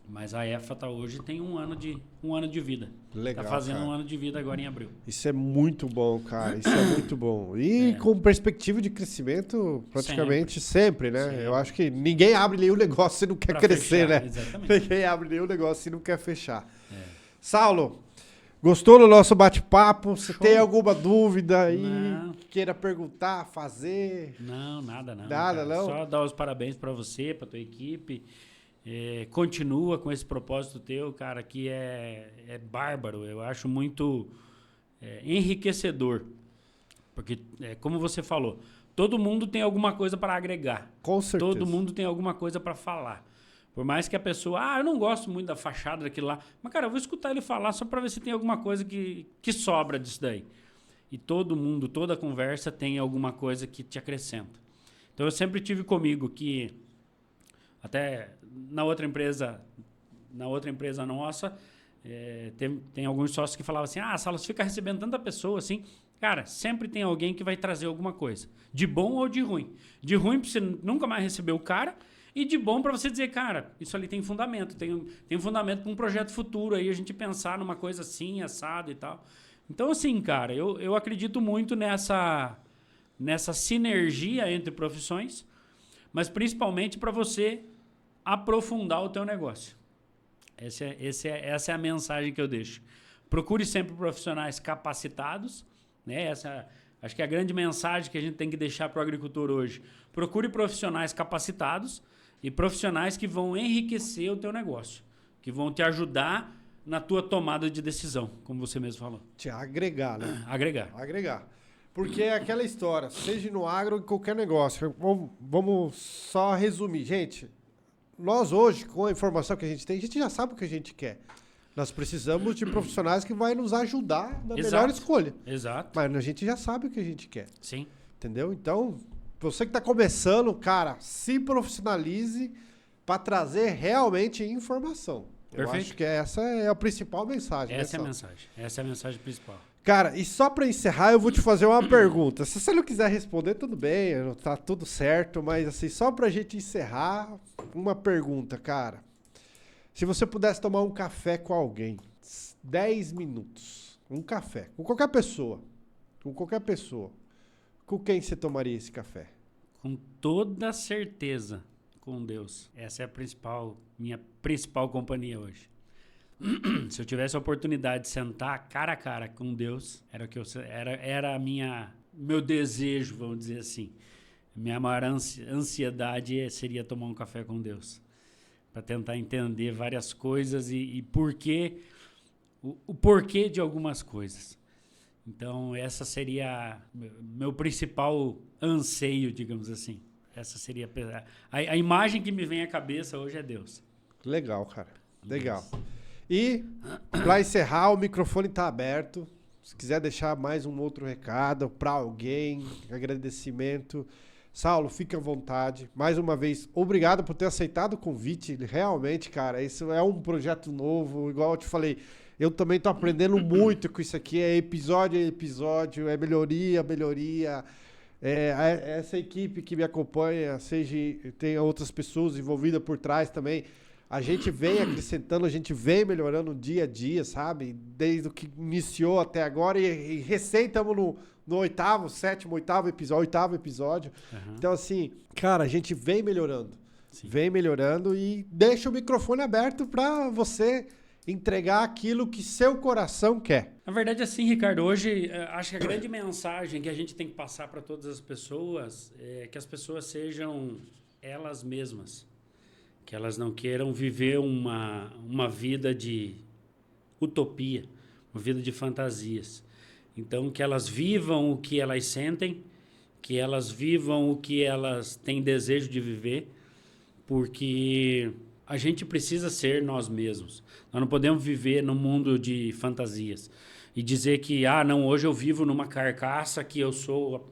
Speaker 2: Mas a EFATA hoje tem um ano de vida.
Speaker 1: Legal,
Speaker 2: tá fazendo
Speaker 1: cara.
Speaker 2: um ano de vida agora em abril.
Speaker 1: Isso é muito bom, cara. Isso é muito bom. E com perspectiva de crescimento praticamente sempre, né?
Speaker 2: Sempre.
Speaker 1: Eu acho que ninguém abre nenhum negócio se não quer
Speaker 2: Pra
Speaker 1: crescer,
Speaker 2: fechar,
Speaker 1: né?
Speaker 2: exatamente.
Speaker 1: Ninguém abre nenhum negócio se não quer fechar. Saulo, gostou do nosso bate-papo? Você tem alguma dúvida aí?
Speaker 2: Não.
Speaker 1: Queira perguntar, fazer?
Speaker 2: Não, nada.
Speaker 1: Nada,
Speaker 2: cara.
Speaker 1: não?
Speaker 2: Só dar os parabéns para você, para tua equipe. Continua com esse propósito teu, cara, que é bárbaro. Eu acho muito enriquecedor. Porque, como você falou, todo mundo tem alguma coisa para agregar.
Speaker 1: Com certeza.
Speaker 2: Todo mundo tem alguma coisa para falar. Por mais que a pessoa, eu não gosto muito da fachada daquilo lá. Mas, cara, eu vou escutar ele falar só para ver se tem alguma coisa que sobra disso daí. E todo mundo, toda conversa tem alguma coisa que te acrescenta. Então, eu sempre tive comigo que, até na outra empresa nossa, tem alguns sócios que falavam assim, Saulo, você fica recebendo tanta pessoa assim. Cara, sempre tem alguém que vai trazer alguma coisa. De bom ou de ruim. De ruim para você nunca mais receber o cara. E de bom para você dizer, cara, isso ali tem fundamento. Tem fundamento para um projeto futuro. Aí a gente pensar numa coisa assim, assado e tal. Então, assim, cara, eu acredito muito nessa sinergia entre profissões. Mas principalmente para você aprofundar o teu negócio. Essa é a mensagem que eu deixo. Procure sempre profissionais capacitados, né? Acho que é a grande mensagem que a gente tem que deixar para o agricultor hoje. Procure profissionais capacitados e profissionais que vão enriquecer o teu negócio, que vão te ajudar na tua tomada de decisão, como você mesmo falou.
Speaker 1: Te agregar, né?
Speaker 2: Agregar.
Speaker 1: Porque é aquela história, seja no agro ou em qualquer negócio. Vamos só resumir. Gente, nós hoje, com a informação que a gente tem, a gente já sabe o que a gente quer. Nós precisamos de profissionais que vão nos ajudar na melhor escolha.
Speaker 2: Exato.
Speaker 1: Mas a gente já sabe o que a gente quer.
Speaker 2: Sim.
Speaker 1: Entendeu? Então, você que está começando, cara, se profissionalize para trazer realmente informação.
Speaker 2: Perfeito.
Speaker 1: Eu acho que essa é a principal mensagem.
Speaker 2: Essa é a mensagem. Essa é a mensagem principal.
Speaker 1: Cara, e só para encerrar, eu vou te fazer uma pergunta. Se você não quiser responder, tudo bem, tá tudo certo, mas assim, só pra gente encerrar, uma pergunta, cara. Se você pudesse tomar um café com alguém, 10 minutos, um café, com qualquer pessoa, com quem você tomaria esse café?
Speaker 2: Com toda certeza, com Deus. Essa é minha principal companhia hoje. Se eu tivesse a oportunidade de sentar cara a cara com Deus, era meu desejo, vamos dizer assim. Minha maior ansiedade seria tomar um café com Deus, para tentar entender várias coisas e o porquê de algumas coisas. Então, essa seria meu principal anseio, digamos assim. Essa seria a imagem que me vem à cabeça hoje é Deus.
Speaker 1: Legal, cara. Legal. E, para encerrar, o microfone está aberto. Se quiser deixar mais um outro recado para alguém, agradecimento. Saulo, fique à vontade. Mais uma vez, obrigado por ter aceitado o convite. Realmente, cara, isso é um projeto novo. Igual eu te falei, eu também estou aprendendo muito com isso aqui. É episódio, é melhoria. Essa equipe que me acompanha, tem outras pessoas envolvidas por trás também. A gente vem acrescentando, a gente vem melhorando dia a dia, sabe? Desde o que iniciou até agora. E recém estamos no oitavo episódio. Uhum. Então, assim, cara, a gente vem melhorando. Vem melhorando e deixa o microfone aberto para você entregar aquilo que seu coração quer.
Speaker 2: Na verdade, assim, Ricardo, hoje acho que a grande mensagem que a gente tem que passar para todas as pessoas é que as pessoas sejam elas mesmas. Que elas não queiram viver uma vida de utopia, uma vida de fantasias. Então, que elas vivam o que elas sentem, que elas vivam o que elas têm desejo de viver, porque a gente precisa ser nós mesmos. Nós não podemos viver num mundo de fantasias e dizer que, não, hoje eu vivo numa carcaça que eu sou...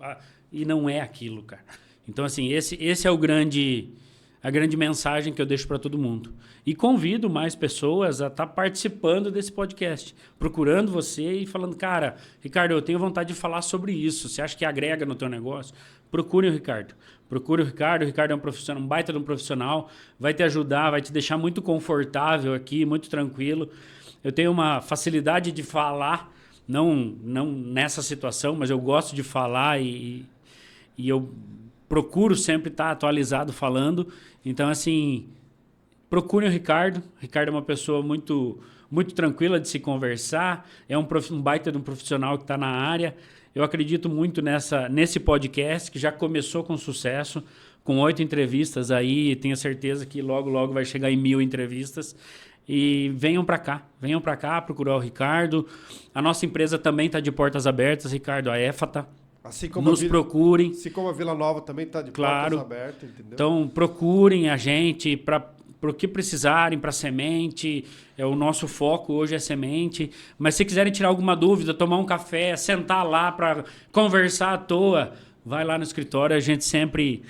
Speaker 2: E não é aquilo, cara. Então, assim, esse é a grande mensagem que eu deixo para todo mundo. E convido mais pessoas a estar participando desse podcast, procurando você e falando, cara, Ricardo, eu tenho vontade de falar sobre isso. Você acha que agrega no teu negócio? Procure o Ricardo. Procure o Ricardo. O Ricardo é um baita de um profissional, vai te ajudar, vai te deixar muito confortável aqui, muito tranquilo. Eu tenho uma facilidade de falar, não nessa situação, mas eu gosto de falar e eu procuro sempre estar atualizado falando. Então, assim, procure o Ricardo. O Ricardo é uma pessoa muito, muito tranquila de se conversar, é um baita de um profissional que está na área. Eu acredito muito nesse podcast, que já começou com sucesso, com 8 entrevistas aí, tenho certeza que logo, logo vai chegar em 1000 entrevistas. E venham para cá procurar o Ricardo. A nossa empresa também está de portas abertas, Ricardo, a EFATA.
Speaker 1: Assim como
Speaker 2: nos procurem.
Speaker 1: Assim como a Vila Nova também está de portas abertas, entendeu?
Speaker 2: Então, procurem a gente para o que precisarem, para semente. O nosso foco hoje é semente. Mas se quiserem tirar alguma dúvida, tomar um café, sentar lá para conversar à toa, vai lá no escritório. A gente sempre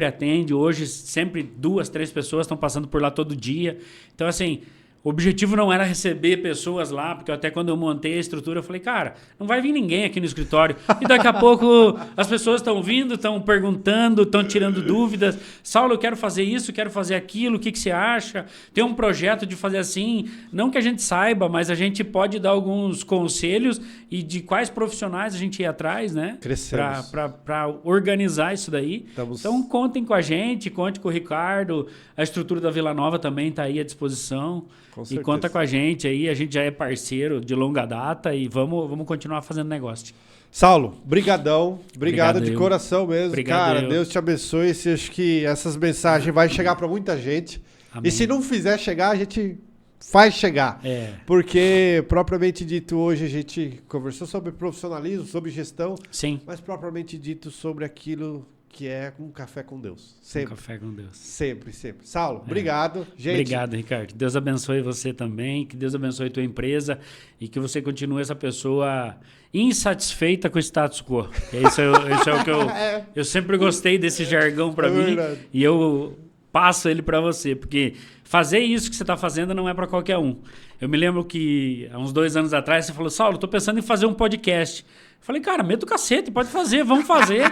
Speaker 2: atende. Hoje, sempre 2, 3 pessoas estão passando por lá todo dia. Então, assim... O objetivo não era receber pessoas lá, porque até quando eu montei a estrutura, eu falei, cara, não vai vir ninguém aqui no escritório. E daqui a pouco as pessoas estão vindo, estão perguntando, estão tirando dúvidas. Saulo, eu quero fazer isso, quero fazer aquilo, o que você acha? Tem um projeto de fazer assim. Não que a gente saiba, mas a gente pode dar alguns conselhos e de quais profissionais a gente ir atrás, né?
Speaker 1: Crescemos.
Speaker 2: Para organizar isso daí. Então, contem com a gente, conte com o Ricardo. A estrutura da Vila Nova também está aí à disposição. E conta com a gente aí, a gente já é parceiro de longa data e vamos continuar fazendo negócio.
Speaker 1: Saulo, brigadão, obrigado de coração mesmo.
Speaker 2: Obrigado,
Speaker 1: cara, Deus te abençoe. Acho que essas mensagens vão chegar para muita gente. Amém. E se não fizer chegar, a gente faz chegar. Porque, propriamente dito, hoje a gente conversou sobre profissionalismo, sobre gestão.
Speaker 2: Sim.
Speaker 1: Mas propriamente dito sobre aquilo que é um café com Deus. Sempre.
Speaker 2: Um café com Deus.
Speaker 1: Sempre. Saulo, obrigado. Gente.
Speaker 2: Obrigado, Ricardo. Deus abençoe você também, que Deus abençoe tua empresa e que você continue essa pessoa insatisfeita com o status quo. Isso é o que eu sempre gostei desse jargão para mim
Speaker 1: verdade.
Speaker 2: E eu passo ele para você, porque fazer isso que você está fazendo não é para qualquer um. Eu me lembro que há uns 2 anos atrás você falou, Saulo, estou pensando em fazer um podcast. Eu falei, cara, meta o cacete, pode fazer, vamos fazer.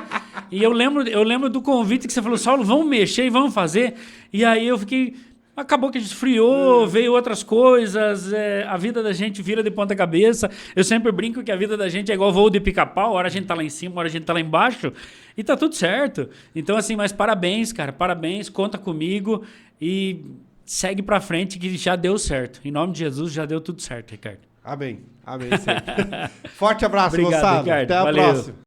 Speaker 2: E eu lembro do convite que você falou, Saulo, vamos mexer e vamos fazer. E aí eu fiquei... Acabou que a gente esfriou, veio outras coisas, a vida da gente vira de ponta cabeça. Eu sempre brinco que a vida da gente é igual voo de pica-pau, hora a gente tá lá em cima, hora a gente tá lá embaixo, e tá tudo certo. Então, assim, mas parabéns, cara, parabéns, conta comigo e segue pra frente que já deu certo. Em nome de Jesus, já deu tudo certo, Ricardo.
Speaker 1: Amém. Amém, sempre. Forte abraço,
Speaker 2: Obrigado,
Speaker 1: moçada.
Speaker 2: Ricardo.
Speaker 1: Até a próxima.